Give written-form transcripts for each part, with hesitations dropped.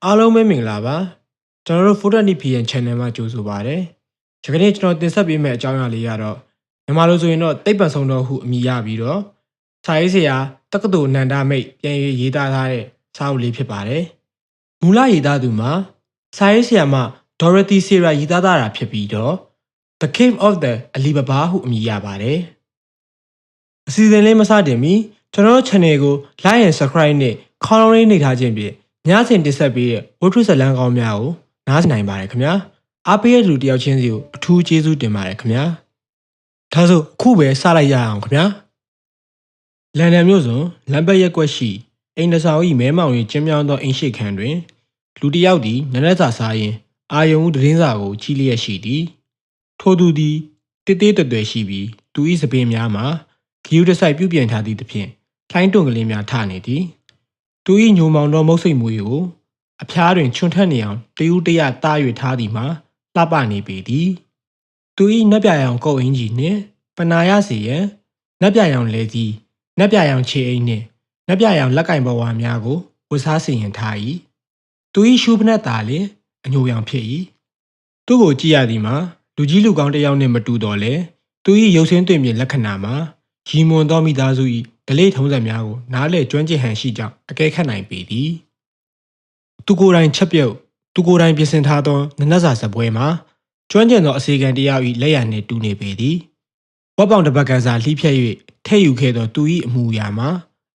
အားလုံးပဲမင်္ဂလာပါကျွန်တော်တို့ Photonic PN Channel မှာကြိုဆိုပါရစေ။ဒီကနေ့ကျွန်တော်တင်ဆက်ပေးမယ့်အကြောင်းအရာလေးကတော့မြန်မာလိုဆိုရင်တော့တိတ်ပံဆုံးတော်ဟုအမည်ရပြီးတော့စာရေးဆရာတက္ကသိုလ်နန္ဒမိတ်ပြန်ရေးသားထားတဲ့စာအုပ်လေးဖြစ်ပါတယ်။မူလရေးသားသူမှာစာရေးဆရာမ Dorothy Sayra ရေးသားတာဖြစ်ပြီးတော့ The Cave of the Alibaba ဟုအမည်ရပါတယ်။အစီအစဉ်လေးမစတင်မီကျွန်တော်တို့ channel ကို like and subscribe နဲ့ခေါင်းလုံးလေးနှိပ်ထားခြင်းဖြင့်ညစဉ်တင်ဆက်ပေးတဲ့ဝတ္ထုဇာတ်လမ်းကောင်းများကိုနားဆင်နိုင်ပါတယ်ခင်ဗျာအားပေးတဲ့လူတယောက်ချင်းစီကိုအထူးကျေးဇူးတင်ပါတယ်ခင်ဗျာဒါဆိုအခုပဲစလိုက်ရအောင်ခင်ဗျာလန်ဒန်မြို့စွန်လမ်းဘက်ရက်ကွက်ရှိအိမ်တဆောင်၏မဲမောင်၍ကျင်းမြောင်းသောအိမ်ရှိခန်းတွင်လူတယောက်သည်နနက်စာစားရင်းအာယုံဦးသတင်းစာကိုကြည့်လျက်ရှိသည်ထိုသူသည်တေးသေးတွယ်ရှိပြီးသူ၏စပင်းများမှာဂီယူတဆိုင်ပြုပြင်ထားသည့်သဖြင့်ထိုင်းတွန်ကလေးများထနေသည်သူ၏ညိုမောင်သောမုတ်စိတ်မွေကိုအဖျားတွင်ချွန်ထက်နေအောင်တယူးတရတား၍ထားသည်မှာလှပနေပေသည်သူ၏နက်ပြရောင်ကုတ်အင်ကြီးနှင့်ပနာရစီရန်နက်ပြရောင်လဲသည်နက်ပြရောင်ခြေအိမ်နှင့်နက်ပြရောင်လက်ကင်ဘဝများကိုဝတ်စားစီရင်ထား၏သူ၏ရှူးဖနက်သားလည်းအညိုရောင်ဖြစ်၏သူ့ကိုကြည့်ရသည်မှာလူကြီးလူကောင်းတစ်ယောက်နှင့်မတူတော့လေသူ၏ရုပ်ဆင်းသွင်ပြင်လက္ခဏာမှာရီမွန်သောမိသားစု၏ဒလေးထုံးစံများကိုနားလေကျွမ်းကျင်ဟန်ရှိကြောင်းအကဲခတ်နိုင်ပေသည်သူကိုယ်တိုင်ချက်ပြုတ်သူကိုယ်တိုင်ပြင်ဆင်ထားသောနနက်စာစပွဲမှာကျွမ်းကျင်သောအစီကံတရား၏လက်ရနှင့်တူနေပေသည်ဝက်ပေါင်တစ်ပတ်ကန်စာလှိဖြက်၍ထဲ့ယူခဲ့သောသူ၏အမှုရာမှာ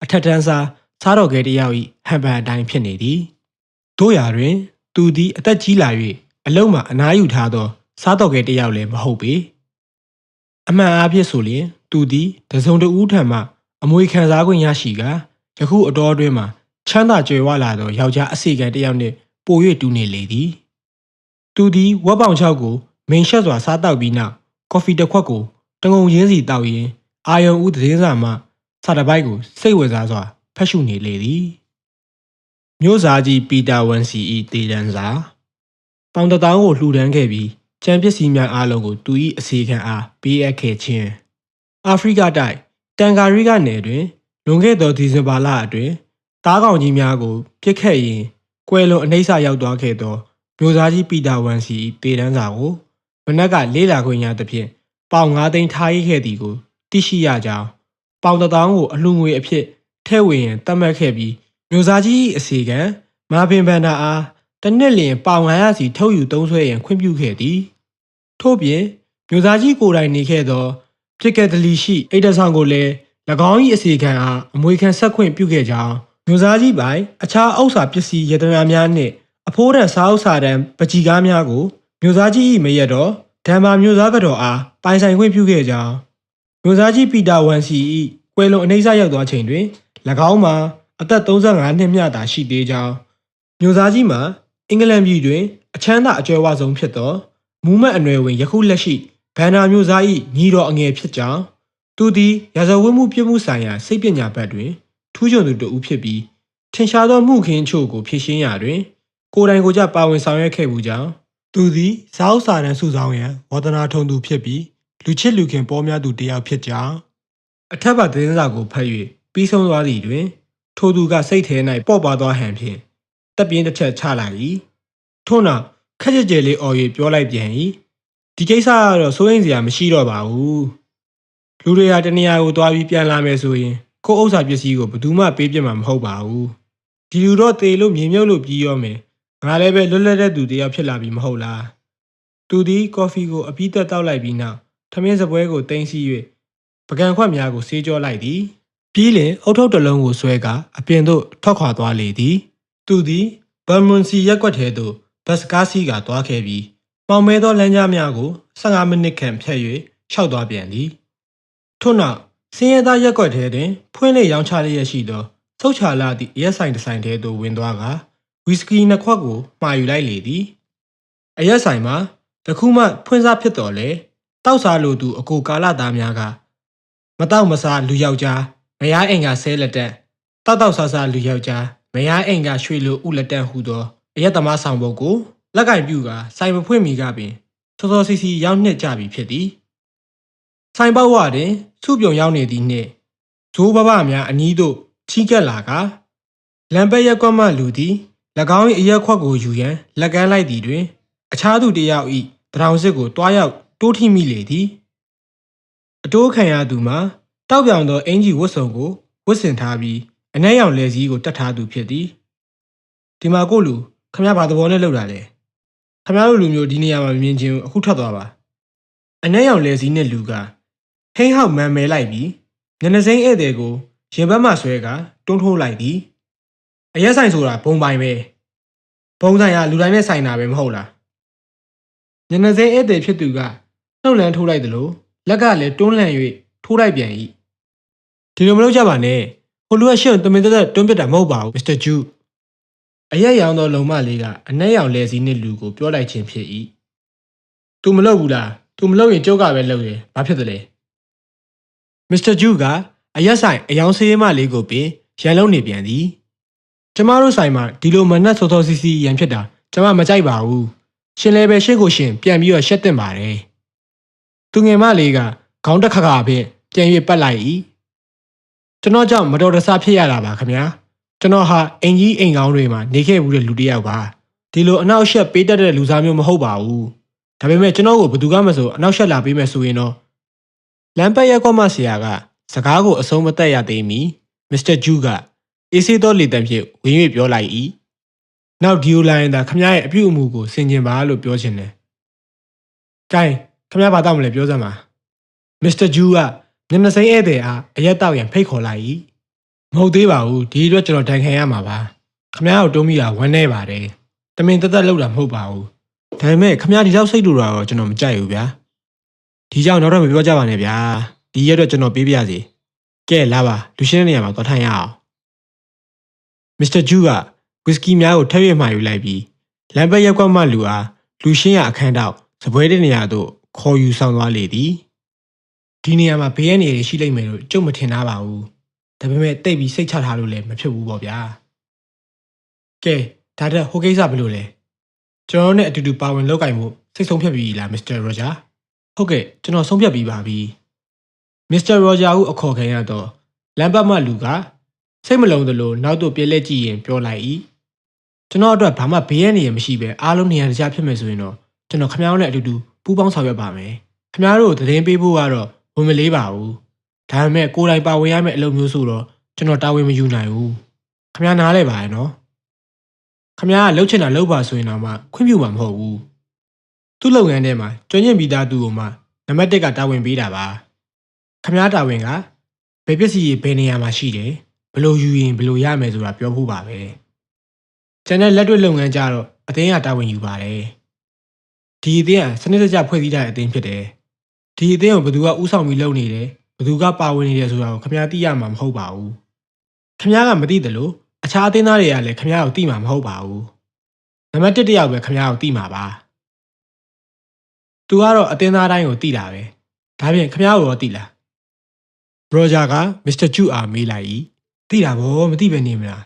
အထက်တန်းစားစားတော်ကဲတရား၏ဟန်ပန်အတိုင်းဖြစ်နေသည်တို့ရာတွင်သူသည်အသက်ကြီးလာ၍အလုံးမှာအနားယူထားသောစားတော်ကဲတရားလည်းမဟုတ်ပေအမှန်အားဖြင့်ဆိုလျှင်သူသည်တစုံတဦးထံမှအမွေခံစားခွင့်ရရှိကာယခုအတော်အတွင်းမှာချမ်းသာကြွယ်ဝလာသောယောက်ျားအစီကံတစ်ယောက်နှင့်ပို၍တူနေလေသည်သူသည်ဝက်ပေါင်ချောက်ကိုမိန်ရှက်စွာစားတောက်ပြီးနောက်ကော်ဖီတစ်ခွက်ကိုတငုံရင်းစီတောက်ရင်းအာယုံဦးသတင်းစာမှစာတစ်ပိုက်ကိုစိတ်ဝင်စားစွာဖတ်ရှုနေလေသည်မြို့စားကြီးပီတာဝန်စီ၏တေတန်းစာပေါင်တထောင်ကိုလှူဒန်းခဲ့ပြီးကျန်ပစ္စည်းများအားလုံးကိုသူ၏အစီခံအားပေးအပ်ခဲ့ခြင်းအာဖရိကတိုက်တန်ကာရီကနယ်တွင်လွန်ခဲ့သောဒီဇင်ဘာလအတွင်းတားကောင်ကြီးများကိုပြစ်ခတ်ရင်းကွယ်လွန်အနှိမ့်ဆရောက်သွားခဲ့သောမျိုးသားကြီးပီတာဝန်စီပေတန်းစာကိုမနက်ကလေးလာခွင့်ရသဖြင့်ပေါင်9သိန်းထားရေးခဲ့သည်ကိုသိရှိရကြောင်းပေါင်1000ကိုအလှငွေအဖြစ်ထဲ့ဝင်ရန်သတ်မှတ်ခဲ့ပြီးမျိုးသားကြီးအစီကံမာပင်ဘန်နာအားတစ်နှစ်လျင်ပေါင်900စီထုတ်ယူသုံးစွဲရန်ခွင့်ပြုခဲ့သည်ထို့ပြင်မျိုးသားကြီးကိုယ်တိုင်နေခဲ့သောပြစ်ကက်တလီရှိအိတ်တဆောင်ကိုလည်း၎င်း၏အစီခံအားအမွေခံဆက်ခွင့်ပြုခဲ့ကြောင်းမျိုးသားကြီးပိုင်အခြားဥစ္စာပစ္စည်းရတနာများနှင့်အဖိုးတန်စားဥစ္စာတန်ပကြီကားများကိုမျိုးသားကြီး၏မရက်တော်ဓမ္မာမျိုးသားကတော်အားပိုင်ဆိုင်ခွင့်ပြုခဲ့ကြောင်းမျိုးသားကြီးပီတာဝန်စီ၏ကွယ်လွန်အနှိမ့်ဆရောက်သောချိန်တွင်၎င်းမှာအသက်35နှစ်မျှသာရှိသေးကြောင်းမျိုးသားကြီးမှာအင်္ဂလန်ပြည်တွင်အချမ်းသာအကျွယ်ဝဆုံးဖြစ်သောမူမတ်အနွယ်ဝင်ယခုလက်ရှိဘန်နာမျိုးသား၏ညီတော်အငယ်ဖြစ်ကြောင်းသူသည်ရာဇဝတ်မှုပြစ်မှုဆိုင်ရာစိတ်ပညာဘက်တွင်ထူးချွန်သူတစ်ဦးဖြစ်ပြီးထင်ရှားသောမှုခင်းချို့ကိုဖြည့်ရှင်းရာတွင်ကိုယ်တိုင်ကိုယ်ကျပါဝင်ဆောင်ရွက်ခဲ့မှုကြောင့်သူသည်စာအုပ်စာတမ်းစုဆောင်ရန်ဝါသနာထုံသူဖြစ်ပြီးလူချစ်လူခင်ပေါ်များသူတစ်ယောက်ဖြစ်ကြောင်းအထက်ပါသတင်းစာကိုဖတ်၍ပြီးဆုံးသွားသည့်တွင်ထိုသူကစိတ်ထဲ၌ပေါ့ပါသွားဟန်ဖြင့်တပ်ပြင်းတစ်ချက်ချလိုက်၏ထို့နောက်ခက်ကြဲကြဲလေးအော်၍ပြောလိုက်ပြန်၏ဒီကိစ္စကတော့စိုးရိမ်စရာမရှိတော့ပါဘူးလူတွေကတနေရာကိုသွားပြီးပြန်လာမယ်ဆိုရင်ကိုယ့်ဥစ္စာပစ္စည်းကိုဘယ်သူမှပေးပြမှာမဟုတ်ပါဘူးဒီလူတော့တေလို့မြေမြုပ်လို့ပြီးရောမယ်ငါလည်းပဲလွတ်လပ်တဲ့သူတယောက်ဖြစ်လာပြီမဟုတ်လားသူသည်ကော်ဖီကိုအပြီးသက်တောက်လိုက်ပြီးနောက်ထမင်းစပွဲကိုတင်းစီ၍ပကံခွက်များကိုဆေးကြောလိုက်သည်ပြီးလင်အုတ်ထုပ်တစ်လုံးကိုဆွဲကာအပြင်သို့ထွက်ခွာသွားလေသည်သူသည်ဘန်မွန်စီရက်ကွက်ထဲသို့ဘတ်စကားစီးကသွားခဲ့ပြီးပေါင်မဲသောလမ်းကြားများကို15မိနစ်ခန့်ဖြတ်၍ရှောက်သွားပြန်သည်ထို့နောက်စင်းရဲသားရက်ကွက်ထဲတွင်ဖွင့်လေရောင်းချလျက်ရှိသောစုတ်ချလာသည့်ရက်ဆိုင်တစ်ဆိုင်ထဲသို့ဝင်သွားကဝီစကီနှစ်ခွက်ကိုမှာယူလိုက်လေသည်အရက်ဆိုင်မှာတခုမှဖွင့်စားဖြစ်တော်လဲတောက်စားလိုသူအကိုကာလသားများကမတောက်မစားလူယောက်ျားမယားအိမ်ကဆဲလက်တက်တောက်ဆာဆာလူယောက်ျားမယားအိမ်ကရွှေလိုဥလက်တက်ဟူသောအရက်သမားဆောင်ပုဒ်ကိုလက်ကင်ပြုကဆိုင်မဖွင့်မီကပင်စောစောစီစီရောက်နှစ်ကြပြီဖြစ်သည်ဆိုင်ပေါက်ဝတွင်စုပြုံရောက်နေသည်နှင့်ဇိုးဘဘများအနီးသို့ချီးကပ်လာကလမ်းဘက်ရက်ကွက်မှလူသည် ၎င်း၏အရက်ခွက်ကိုယူရန်လက်ကမ်းလိုက်သည်တွင်အခြားသူတစ်ယောက်၏တရောင်စစ်ကိုတွားရောက်တိုးထိမိလေသည်အတိုးခံရသူမှာတောက်ပြောင်သောအင်ဂျီဝတ်စုံကိုဝတ်ဆင်ထားပြီးအနက်ရောင်လက်စည်းကိုတတ်ထားသူဖြစ်သည်ဒီမှာကိုလူခမရဘာသဘောနဲ့လောက်တာလဲခမရတို့လူမျိုးဒီနေရာမှာမြင်ချင်းအခုထွက်သွားပါအနက်ရောင်လက်စည်းနဲ့လူကဟိန်းဟောက်မန်မဲလိုက်ပြီးညနေစိမ့်ဧည့်သည်ကိုရင်ဘတ်မှဆွဲကတွန်းထိုးလိုက်သည်အရက်ဆိုင်ဆိုတာဘုံပိုင်ပဲဘုံဆိုင်ကလူတိုင်းနဲ့ဆိုင်တာပဲမဟုတ်လားညနေစိမ့်ဧည့်သည်ဖြစ်သူကနှုတ်လန်းထိုးလိုက်သလိုလက်ကလည်းတွန်းလှန်၍ထိုးလိုက်ပြန်၏ဒီလိုမလုပ်ကြပါနဲ့ဟိုလူကရှင့်တမင်သက်တွန်းပစ်တာမဟုတ်ပါဘူးမစ္စတာဂျူးအရက်ရောင်သောလုံမလေးကအနက်ရောင်လက်စည်းနှင့်လူကိုပြောလိုက်ခြင်းဖြစ်၏သူမလုပ်ဘူးလားသူမလုပ်ရင်ကျုပ်ကပဲလုပ်ရင်ဘာဖြစ်သလဲမစ္စတာဂျူးကအရက်ဆိုင်အယောင်ဆေးမလေးကိုပင်ရန်လုံးနေပြန်သည်ကျမတို့ဆိုင်မှာဒီလိုမနက်စောစောစီးစီးရန်ဖြစ်တာကျမမကြိုက်ပါဘူးရှင်လည်းပဲရှင့်ကိုရှင်ပြန်ပြီးတော့ရှက်တင်ပါတယ်သူငယ်မလေးကခေါင်းတက်ခါခါဖြင့်ပြန်၍ပတ်လိုက်၏ကျွန်တော်ကြောင့်မတော်တဆဖြစ်ရတာပါခင်ဗျာကျွန်တော်ဟာအင်ကြီးအိမ်ကောင်းတွေမှာနေခဲ့ဘူးတဲ့လူတစ်ယောက်ပါဒီလိုအနောက်ရှက်ပေးတတ်တဲ့လူစားမျိုးမဟုတ်ပါဘူးဒါပေမဲ့ကျွန်တော်ကိုဘယ်သူကမှဆိုအနောက်ရှက်လာပေးမယ်ဆိုရင်တော့လမ်းပတ်ရက်ကွက်မှဆရာကစကားကိုအဆုံးမသက်ရသေးမီမစ္စတာဂျူးကအေးဆေးသောလေတံဖြင့်ဝင်၍ပြောလိုက်၏နောက်ဒီယိုလိုင်းသာခမရရဲ့အပြုအမူကိုဆင်ခြင်ပါလို့ပြောချင်တယ်။ကဲခမရဘာတောက်မလဲပြောစမ်းပါမစ္စတာဂျူးကမျက်နှာစိမ်းဧည့်သည်အားအရက်တောက်ရန်ဖိတ်ခေါ်လိုက်၏မဟုတ်သေးပါဘူးဒီအတွက်ကျွန်တော်တန်ခံရမှာပါခမရကိုတုံးမိတာဝမ်းနေပါတယ်တမင်တက်တက်လောက်တာမဟုတ်ပါဘူးဒါပေမဲ့ခမရဒီလောက်စိတ်တူတာတော့ကျွန်တော်မကြိုက်ဘူးဗျာဒီကြောင့်နောက်တော့မပြောကြပါနဲ့ဗျာဒီရက်တော့ကျွန်တော်ပေးပြစီကဲလာပါလူရှင်းတဲ့နေရာမှာသွားထိုင်ရအောင်မစ္စတာဂျူးကဝီစကီများကိုထည့်ရမှယူလိုက်ပြီးလမ်းဘက်ရက်ကွက်မှလူအားလူရှင်းရအခန်းတောက်စပွဲတဲ့နေရာသို့ခေါ်ယူဆောင်သွားလေသည်ဒီနေရာမှာဘေးရန်နေရရှိလိမ့်မယ်လို့ကြုံမထင်ထားပါဘူးဒါပေမဲ့တိတ်ပြီးစိတ်ချထားလို့လည်းမဖြစ်ဘူးပေါ့ဗျာကဲဒါတက်ဟိုကိစ္စဘယ်လိုလဲကျွန်တော်နဲ့အတူတူပါဝင်လောက်ကင်မှုစိတ်ဆုံးဖြတ်ပြီးလားမစ္စတာရောဂျာဟုတ်ကဲ့ကျွန်တော်ဆုံးဖြတ်ပြီးပါပြီမစ္စတာရောဂျာကိုအခေါ်ခံရတော့လမ်းဘက်မှလူကစိတ်မလုံးသလိုနောက်သို့ပြေးလက်ကြည့်ရင်ပြောလိုက်၏ကျွန်တော်အတွက်ဘာမှဘေးရန်နေရမရှိပဲအားလုံးနေရာတခြားဖြစ်မယ်ဆိုရင်တော့ကျွန်တော်ခမားနဲ့အတူတူပူးပေါင်းဆောင်ရွက်ပါမယ်ခမားတို့သတင်းပေးဖို့ကတော့ဝင်မလေးပါဘူးဒါပေမဲ့ကိုယ်တိုင်ပါဝင်ရမယ့်အလုပ်မျိုးဆိုတော့ကျွန်တော်တာဝန်မယူနိုင်ဘူးခမားနားလဲပါရဲ့နော်ခမားကလှုပ်ချင်တာလှုပ်ပါဆိုရင်တော့မှခွင့်ပြုမှာမဟုတ်ဘူးသူ့လုပ်ငန်းထဲမှာကျွမ်းကျင်ပြီးသားသူကိုမှနံပါတ်1ကတာဝန်ပေးတာပါခမားတာဝန်ကဘယ်ပစ္စည်းဘယ်နေရာမှာရှိတယ်ဘယ်လိုယူရင်ဘယ်လိုရမယ်ဆိုတာပြောဖို့ပါပဲကျန်တဲ့လက်တွေ့လုပ်ငန်းကြတော့အသင်းကတာဝန်ယူပါတယ်ဒီအသင်းကစနစ်တကျဖွဲ့စည်းထားတဲ့အသင်းဖြစ်တယ်ဒီအသင်းကိုဘယ်သူကဥဆောင်ပြီးလုပ်နေတယ်ဘယ်သူကပါဝင်နေတယ်ဆိုတာကိုခင်ဗျားသိရမှာမဟုတ်ပါဘူးခင်ဗျားကမသိတယ်လို့အခြားအသင်းသားတွေကလည်းခင်ဗျားကိုသိမှာမဟုတ်ပါဘူးနံပါတ်1တယောက်ပဲခင်ဗျားကိုသိမှာပါသူကတော့အသင်းသားတိုင်းကိုသိတာပဲဒါပြင်ခင်ဗျားကိုရောသိလားရောဂျာကမစ္စတာဂျူအားမေးလိုက်၏သိတာဗောမသိပဲနေမလား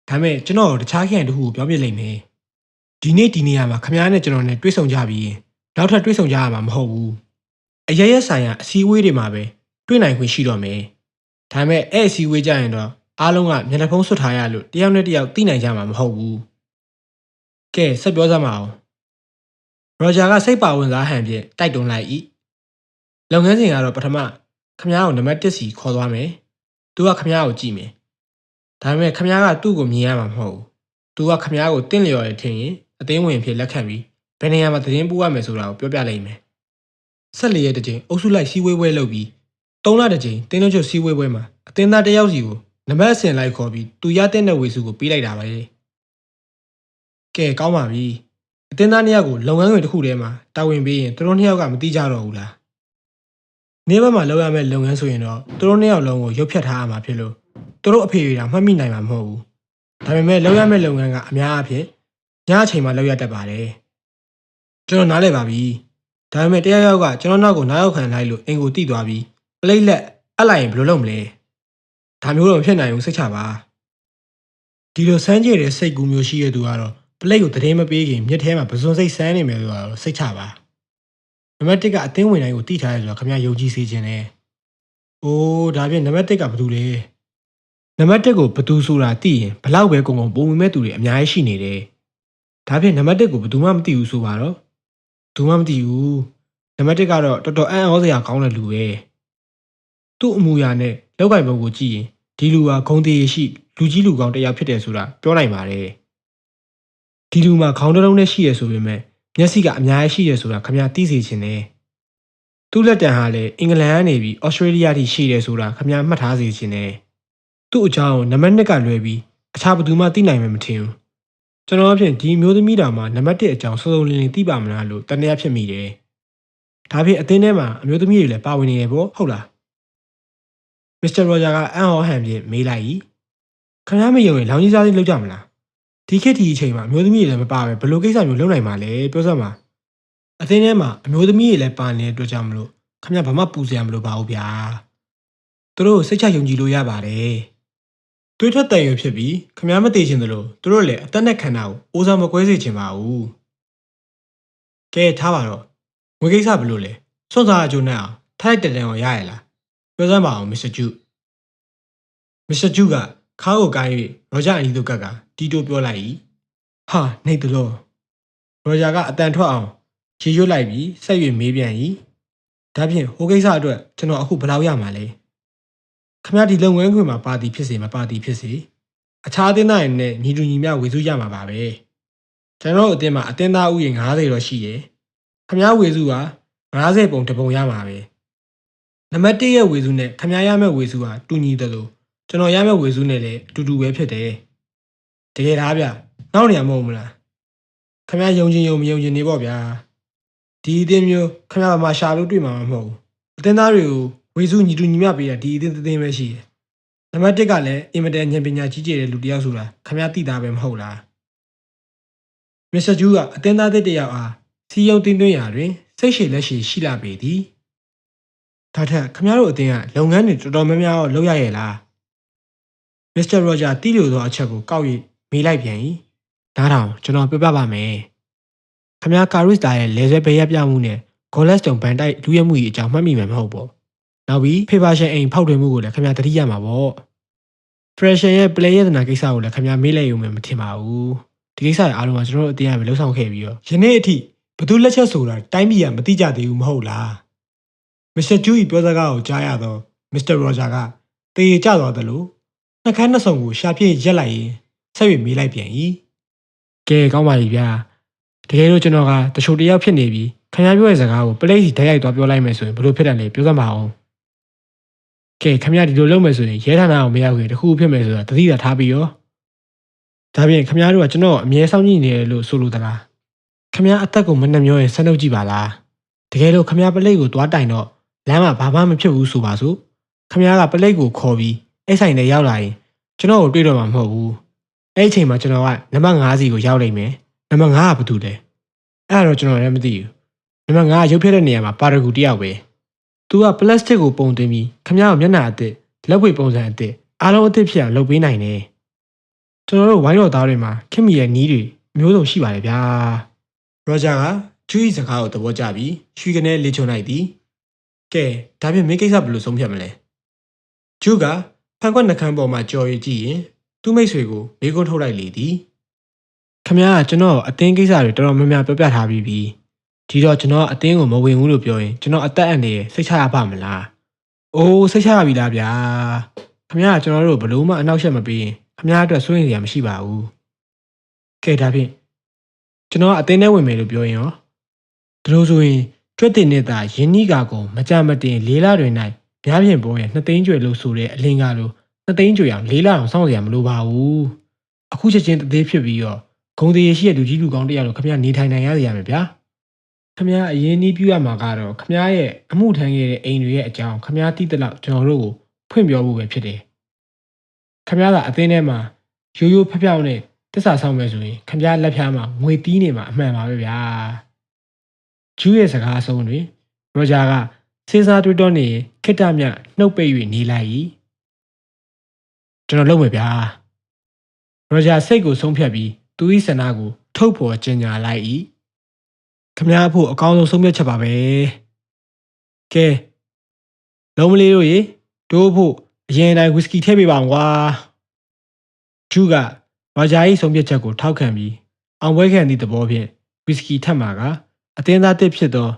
ဒါမဲ့ကျွန်တော်တခြားခရိုင်တစ်ခုကိုပြောပြလိုက်မယ်ဒီနေ့ဒီနေရာမှာခမားနဲ့ကျွန်တော်နဲ့တွေ့ဆုံကြပြီးနောက်ထပ်တွေ့ဆုံကြရမှာမဟုတ်ဘူးအရရက်ဆိုင်ကအစည်းအဝေးတွေမှာပဲတွေ့နိုင်ခွင့်ရှိတော့မယ်ဒါမဲ့အဲ့အစည်းအဝေးကြရင်တော့အားလုံးကမျက်နှာဖုံးဆွတ်ထားရလို့တယောက်နဲ့တယောက်သိနိုင်ကြမှာမဟုတ်ဘူးကဲဆက်ပြောစမ်းပါအောင်ရောဂျာကစိတ်ပါဝင်စားဟန်ဖြင့်တိုက်တွန်းလိုက်၏လုပ်ငန်းစဉ်ကတော့ပထမခမားကိုနံပါတ်1စီခေါ်သွားမယ်သူကခမားကိုကြည့်မယ်ဒါပေမဲ့ခမားကသူ့ကိုမြင်ရမှာမဟုတ်ဘူး။သူကခမားကိုတင့်လျော်ရထင်ရင်အသိဝင်ဖြစ်လက်ခံပြီးဘယ်နေရာမှာသတင်းပို့ရမယ်ဆိုတာကိုပြောပြလိုက်မယ်။14ရက်တစ်ကြိမ်အုပ်စုလိုက်စီးဝေးပွဲလုပ်ပြီး3လတစ်ကြိမ်တင်းလုံးချုပ်စီးဝေးပွဲမှာအတင်းသားတစ်ယောက်စီကိုနံပါတ်အစင်လိုက်ခေါ်ပြီးသူရတဲ့ဝေစုကိုပေးလိုက်တာပဲ။ကဲကောင်းပါပြီ။အတင်းသား2ယောက်ကိုလုပ်ငန်းခွင်တစ်ခုထဲမှာတာဝန်ပေးရင်သူတို့2ယောက်ကမသိကြတော့ဘူးလား။နေ့ဘက်မှာလုပ်ရမယ့်လုပ်ငန်းဆိုရင်တော့သူတို့2ယောက်လုံးကိုရုပ်ဖြတ်ထားရမှာဖြစ်လို့သူတို့အဖေတွေကမှတ်မိနိုင်မှာမဟုတ်ဘူး။ဒါပေမဲ့လောက်ရမယ့်လုပ်ငန်းကအများအပြားညအချိန်မှလောက်ရတတ်ပါတယ်။ကျွန်တော်နားလည်ပါပြီ။ဒါပေမဲ့တရားရောက်ကကျွန်တော်နောက်ကိုနားရောက်ခံလိုက်လို့အင်ကိုတိသွားပြီးပလိတ်လက်အပ်လိုက်ရင်ဘယ်လိုလုပ်မလဲ။ဒါမျိုးတော့မဖြစ်နိုင်ဘူးစိတ်ချပါ။ဒီလိုစမ်းကြည့်တဲ့စိတ်ကူးမျိုးရှိရသူကတော့ပလိတ်ကိုသတင်းမပေးခင်မြစ်ထဲမှာပစွန်စိတ်ဆန်းနေမယ်ဆိုတော့စိတ်ချပါ။နံပါတ်1ကအသင်းဝင်တိုင်းကိုတိထားရဲဆိုတော့ခင်ဗျာယုံကြည်စေခြင်းနဲ့။အိုးဒါပြင်နံပါတ်1ကဘာလို့လဲ နံပါတ်1ကိုဘသူဆိုတာသိရင်ဘလောက်ပဲကုန်ကုန်ပုံဝင်မဲ့သူတွေအများကြီးရှိနေတယ်ဒါဖြင့်နံပါတ်1ကိုဘသူမှမသိဘူးဆိုပါတော့ဘသူမှမသိဘူးနံပါတ်1ကတော့တော်တော်အံ့ဩစရာကောင်းတဲ့လူပဲသူ့အမူအရာနဲ့လောက်ကင်ပုံကိုကြည့်ရင်ဒီလူဟာဂုံတည်ရှိလူကြီးလူကောင်းတစ်ယောက်ဖြစ်တယ်ဆိုတာပြောနိုင်ပါတယ်ဒီလူမှာခေါင်းတစ်လုံးနဲ့ရှိရဆိုပေမဲ့မျက်စိကအများကြီးရှိရဆိုတာခင်ဗျာသိစေချင်တယ်သူ့လက်တံဟာလည်းအင်္ဂလန်ကနေပြီးဩစတြေးလျထိရှိတယ်ဆိုတာခင်ဗျာမှတ်ထားစေချင်တယ်သူ့အကြောင်းနံပါတ်2ကလွဲပြီးအခြားဘယ်သူမှသိနိုင်မှာမထင်ဘူးကျွန်တော်အဖြစ်ဒီမျိုးသမီးတောင်မှနံပါတ်1အကြောင်းစုံစုံလင်လင်သိပါမလားလို့တန်တရားဖြစ်မိတယ်ဒါဖြင့်အသင်းထဲမှာအမျိုးသမီးတွေလည်းပါဝင်နေတယ်ပေါ့ဟုတ်လားမစ္စတာရော်ဂျာကအံ့ဩဟန်ဖြင့်မေးလိုက်၏ခင်ဗျားမယုံရင်လောင်ကြီးစားလေးလုပ်ကြမလားဒီခေတ်ဒီအချိန်မှာအမျိုးသမီးတွေလည်းမပါပဲဘယ်လိုကိစ္စမျိုးလုပ်နိုင်မှာလဲပြောစမ်းပါအသင်းထဲမှာအမျိုးသမီးတွေလည်းပါနေတဲ့အတွက်ကြောင့်မလို့ခင်ဗျားဘာမှပူစရာမလိုပါဘူးဗျာသူတို့စိတ်ချယုံကြည်လို့ရပါတယ်တွေးထွက်တန်ရွယ်ဖြစ်ပြီးခင်ဗျားမသိချင်သလိုသူတို့လည်းအသက်နဲ့ခန္ဓာကိုအိုးစားမကွဲစေချင်ပါဘူးကဲထားပါတော့ငွေကိစ္စဘယ်လိုလဲစွန့်စားအကျိုးနဲ့အောင်ထိုက်တန်အောင်ရရလားပြောစမ်းပါအောင်မစ္စတာဂျူကခါးကိုကိုင်း၍ရောဂျာအနီးသို့ကပ်ကတီတိုပြောလိုက်၏ဟာနေတလို့ရောဂျာကအတန်ထွက်အောင်ရေရွတ်လိုက်ပြီးဆက်၍မေးပြန်၏ဒါဖြင့်ဟိုကိစ္စအတွက်ကျွန်တော်အခုဘယ်လောက်ရမှာလဲခင်ဗျားဒီလုပ်ငန်းခွင်မှာပါတီဖြစ်စေမပါတီဖြစ်စေအခြားအသင်းသားတွေနဲ့ညီတူညီမျှဝေစုရမှာပါပဲကျွန်တော်အသင်းမှာအသင်းသားဥယျာဉ်90တော့ရှိတယ်ခင်ဗျားဝေစုက90ပုံတစ်ပုံရမှာပဲနံပါတ်1ရဲ့ဝေစုနဲ့ခင်ဗျားရမယ့်ဝေစုကတူညီတယ်လို့ကျွန်တော်ရမယ့်ဝေစုနဲ့လည်းအတူတူပဲဖြစ်တယ်တကယ်လားဗျနောက်နေရမဟုတ်မလားခင်ဗျားယုံချင်မယုံချင်နေပေါ့ဗျာဒီအသင်းမျိုးခင်ဗျားဘာမှရှာလို့တွေ့မှာမဟုတ်ဘူးအသင်းသားတွေကိုဝေစုညီတူညီမျှပေးတာဒီအသင်းပဲရှိတယ်နံပါတ်1ကလည်းအင်မတန်ဉာဏ်ပညာကြီးကျယ်တဲ့လူတစ်ယောက်ဆိုတာခင်ဗျားသိတာပဲမဟုတ်လားမစ္စတာဂျူးကအသင်းသားတစ်ယောက်အားစီယုံတင်သွင်းရာတွင်စိတ်ရှည်လက်ရှည်ရှိလာပေသည်ဒါထက်ခင်ဗျားတို့အသင်းကလုပ်ငန်းတွေတော်တော်များများလုပ်ရရဲ့လားမစ္စတာရောဂျာတီးလို့သောအချက်ကိုကောက်၍မေးလိုက်ပြန်၏နားထောင်ကျွန်တော်ပြောပြပါမယ်ခင်ဗျားကာရစ်တာရဲ့လေဆွဲဘဲရပြမှုနဲ့ဂေါ်လက်စတုံဘန်တိုက်လူရဲမှုကြီးအကြောင်းမှတ်မိမှာမဟုတ်ပေါ့နောက်ပြီးဖေပါရှင်အိမ်ဖောက်ထွင်းမှုကိုလည်းခင်ဗျားသတိရမှာပေါ့ဖရက်ရှင်ရဲ့ play ရတဲ့နာကိစ္စကိုလည်းခင်ဗျားမေးလိုက်ရုံနဲ့မထင်ပါဘူးဒီကိစ္စရဲ့အားလုံးကကျွန်တော်တို့အတင်းအရပဲလှုပ်ဆောင်ခဲ့ပြီးတော့ယနေ့အထိဘသူလက်ချက်ဆိုတာတိုင်းပြည်ကမသိကြသေးဘူးမဟုတ်လားမစ္စတာဂျူဤပြောစကားကိုကြားရတော့မစ္စတာရောဂျာကတေးကြသွားသလိုနှက်ခမ်းနှစ်ဆုံကိုရှာပြည့်ရက်လိုက်ရင်ဆက်၍မေးလိုက်ပြန်၏ကဲကောင်းပါပြီဗျာတကယ်လို့ကျွန်တော်ကတချို့တယောက်ဖြစ်နေပြီခင်ဗျားပြောတဲ့စကားကိုပလိတ်စီဓာတ်ရိုက်သွားပြောလိုက်မယ်ဆိုရင်ဘယ်လိုဖြစ်တယ်လဲပြောစမ်းပါအောင်ကဲခင်ဗျားဒီလိုလုပ်မယ်ဆိုရင်ရဲဌာနအောင်မရောက်ခင်တခုဖြစ်မယ်ဆိုတာတတိယထားပြီးရောဒါပြင်ခင်ဗျားတို့ကကျွန်တော်အမြဲစောင့်ကြည့်နေတယ်လို့ဆိုလိုသလားခင်ဗျားအသက်ကိုမနှက်မျောရင်ဆက်နှုတ်ကြည့်ပါလားတကယ်လို့ခင်ဗျားပလိတ်ကိုသွားတိုင်တော့လမ်းမှာဘာမှမဖြစ်ဘူးဆိုပါစို့ခင်ဗျားကပလိတ်ကိုခေါ်ပြီးအဲ့ဆိုင်ထဲရောက်လာရင်ကျွန်တော်ကိုတွေ့တော့မှာမဟုတ်ဘူးအဲ့အချိန်မှာကျွန်တော်ကနံပါတ်5စီကိုရောက်လိုက်မယ်နံပါတ်5ကဘာတူလဲအဲ့ဒါတော့ကျွန်တော်လည်းမသိဘူးနံပါတ်5ကရုပ်ဖြတ်တဲ့နေရာမှာပါရဂူတယောက်ပဲသူကပလတ်စတစ်ကိုပုံသွင်းပြီးခင်ဗျားကိုမျက်နှာအသစ်လက်ဝှေပုံစံအသစ်အားလုံးအသစ်ဖြစ်အောင်လုပ်ပေးနိုင်တယ်ကျွန်တော်တို့ဝိုင်းတော်သားတွေမှာခင်မီရဲ့နီးတွေမျိုးစုံရှိပါတယ်ဗျာရောဂျာကဂျူး၏စကားကိုသဘောကျပြီးရွှေကနေလေချုံလိုက်သည်ကဲဒါပြင်မင်းကိစ္စဘယ်လိုဆုံးဖြတ်မလဲဂျူးကဖန်ခွက်နှကန်းပေါ်မှာကြော်ရည်ကြည့်ရင်သူ့မိတ်ဆွေကိုမေးခွန်းထုတ်လိုက်လေသည်ခင်ဗျားကကျွန်တော်အတင်းကိစ္စတွေတော်တော်များများပြောပြထားပြီးပြီဒီတော့ကျွန်တော်အတင်းကိုမဝင်ဘူးလို့ပြောရင်ကျွန်တော်အသက်အန္တရာယ်စိတ်ချရပါမလားအိုးစိတ်ချရပြီလားဗျာခင်ဗျားကကျွန်တော်တို့ဘလို့မှအနောက်ရှက်မပေးရင်ခင်ဗျားအတွက်စိုးရိမ်စရာမရှိပါဘူးကဲဒါဖြင့်ကျွန်တော်အတင်းထဲဝင်မယ်လို့ပြောရင်ရောဒါလို့ဆိုရင်ကျွတ်တင်နေတာယင်းနီးကာကိုမကြမတင်၄လတွင်၌များပြင်ပေါ်ရဲ့2သိန်းကျွဲလို့ဆိုတဲ့အလင်းကားလို့2သိန်းကျွဲအောင်၄လအောင်စောင့်စရာမလိုပါဘူးအခုချက်ချင်းတသေးဖြစ်ပြီးတော့ဂုံသေးရှိတဲ့လူကြီးလူကောင်းတယောက်လို့ခင်ဗျားနေထိုင်နိုင်ရစီရမယ်ဗျာခင်ဗျားအရင်နီးပြရမှာကတော့ခင်ဗျားရဲ့အမှုထမ်းခဲ့တဲ့အိမ်တွေရဲ့အကြောင်းခင်ဗျားသိတဲ့လောက်ကျွန်တော်တို့ကိုဖွင့်ပြောဖို့ပဲဖြစ်တယ်ခင်ဗျားကအသင်းထဲမှာရိုးရိုးဖျောက်နဲ့တစ္ဆာဆောင်မယ်ဆိုရင်ခင်ဗျားလက်ဖြားမှာငွေတီးနေမှာအမှန်ပါပဲဗျာဂျူးရဲ့စကားအဆုံးတွင်ရောဂျာကစဉ်းစားတွေးတောနေခိတ္တမြနှုတ်ပိတ်၍နေလိုက်၏ကျွန်တော်လုပ်မယ်ဗျာရောဂျာစိတ်ကိုဆုံးဖြတ်ပြီးသူ၏ဆန္ဒကိုထုတ်ဖော်ကြေညာလိုက်၏ခင်ဗျားအဖို့အကောင်းဆုံးဆုံးဖြတ်ချက်ပါပဲကဲလုံးမလေးတို့ရေတို့ဖို့အရင်တိုင်းဝီစကီထည့်ပေးပါအောင်ကွာ ဂျူးကရောဂျာ၏ဆုံးဖြတ်ချက်ကိုထောက်ခံပြီးအောင်ပွဲခံသည့်သဘောဖြင့်ဝီစကီထပ်မှာကအသင်းသားတစ်ဖြစ်သော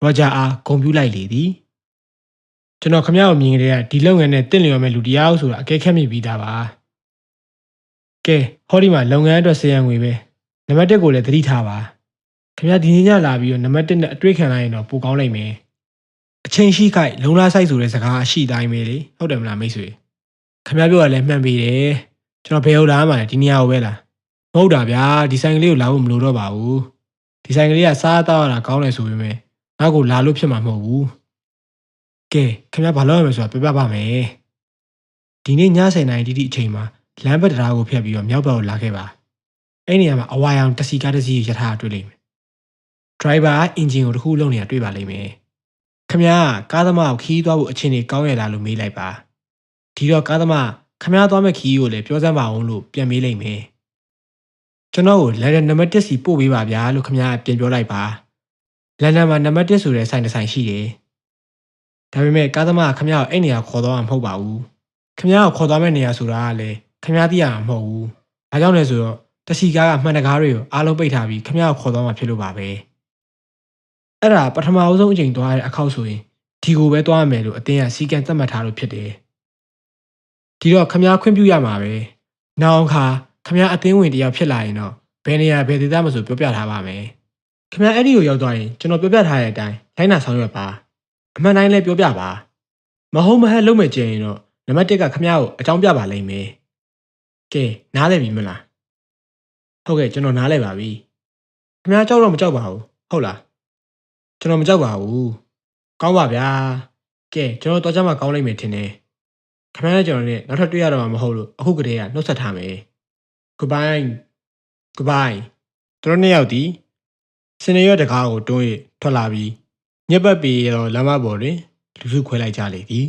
ရောဂျာအားဂုဏ်ပြုလိုက်လေသည်ကျွန်တော်ခမရကိုမြင်ကြတဲ့ဒီလုပ်ငန်းနဲ့တင့်လျော်မဲ့လူတရားဆိုတာအကဲခတ်မိပြီးသားပါကဲဟောဒီမှာလုပ်ငန်းအတွက်စေရန်ငွေပဲနံပါတ်1ကိုလည်းသတိထားပါခင်ဗျာဒီနေ့ညလာပြီးတော့နံပါတ်1နဲ့အတွေ့ခံလိုက်ရင်တော့ပိုကောင်းနိုင်မယ်အချိန်ရှိခိုက်လုံလားဆိုင်ဆိုတဲ့စကားအရှိတိုင်းပဲလေဟုတ်တယ်မလားမိတ်ဆွေခင်ဗျာပြောရလဲမှန်ပေတယ်ကျွန်တော်ဘယ်ဟုတ်လားမှလည်းဒီနေရာကိုပဲလားမဟုတ်တာဗျာဒီဆိုင်ကလေးကိုလာဖို့မလိုတော့ပါဘူးဒီဆိုင်ကလေးကစားတော့ရတာကောင်းတယ်ဆိုပေမဲ့နောက်ကိုလာလို့ဖြစ်မှာမဟုတ်ဘူးကဲခင်ဗျာဘာလုပ်ရမလဲဆိုတာပြပြပါမယ်ဒီနေ့ည10:00နာရီတိတိအချိန်မှာလမ်းဘက်တရားကိုဖျက်ပြီးတော့မြောက်ဘက်ကိုလာခဲ့ပါအဲ့နေရာမှာအဝါရောင်တက်စီကားတစ်စီးရထားတွေ့လိမ့်မယ် driver အင်ဂျင်ကိုတစ်ခုလုံးနေတာတွေ့ပါလိမ့်မယ်ခမရကားသမားကိုခီးသွားဖို့အချိန်ကြီးကောင်းရလားလို့မေးလိုက်ပါဒီတော့ကားသမားခမရသွားမဲ့ခီးကိုလည်းပြောစမ်းပါအောင်လို့ပြန်မေးလိုက်မယ်ကျွန်တော်ကိုလန်ဒန်နံပါတ်1စီပို့ပေးပါဗျာလို့ခမရပြန်ပြောလိုက်ပါလန်ဒန်မှာနံပါတ်1ဆိုတဲ့ဆိုင်တစ်ဆိုင်ရှိတယ်ဒါပေမဲ့ကားသမားကခမရကိုအဲ့နေရာခေါ်သွားမှာမဟုတ်ပါဘူးခမရကိုခေါ်သွားမဲ့နေရာဆိုတာကလည်းခမရသိရမှာမဟုတ်ဘူးဒါကြောင့်လဲဆိုတော့တစီကားကမှန်တကားတွေကိုအားလုံးပိတ်ထားပြီးခမရကိုခေါ်သွားမှာဖြစ်လို့ပါပဲအဲ့ဒါပထမအဆုံးအချိန်သွားတဲ့အခောက်ဆိုရင်ဒီကိုပဲသွားရမယ်လို့အတင်းကစီကံသတ်မှတ်ထားလို့ဖြစ်တယ်ဒီတော့ခမရခွင့်ပြုရမှာပဲနောက်အခါခမရအတင်းဝင်တယောက်ဖြစ်လာရင်တော့ဘယ်နေရာဘယ်ဒေသမဆိုပြောပြထားပါမယ်ခမရအဲ့ဒီကိုရောက်သွားရင်ကျွန်တော်ပြောပြထားတဲ့အတိုင်းလိုင်းနာဆောင်ရွက်ပါအမှန်တိုင်းလည်းပြောပြပါမဟုတ်မဟန်လုံးမဲ့ကျရင်တော့နံပါတ်1ကခမရကိုအကြောင်းပြပါလိမ့်မယ်ကဲနားလည်ပြီမလားဟုတ်ကဲ့ကျွန်တော်နားလည်ပါပြီခမရကြောက်တော့မကြောက်ပါဘူးဟုတ်လားကျွန်တော်မကြောက်ပါဘူးကောင်းပါဗျာကဲကျွန်တော်တော့ကြမှာကောင်းလိမ့်မယ်ထင်တယ်ခမရနဲ့ကျွန်တော်နဲ့နောက်ထပ်တွေ့ရတော့မှာမဟုတ်လို့အခုကတည်းကနှုတ်ဆက်ထားမယ် goodbye တို့နှစ်ယောက်ဒီစနေရက်တကားကိုတွန်းရထွက်လာပြီးညက်ပတ်ပြီးတော့လမ်းမပေါ်တွင်လူစုခွဲလိုက်ကြလေသည်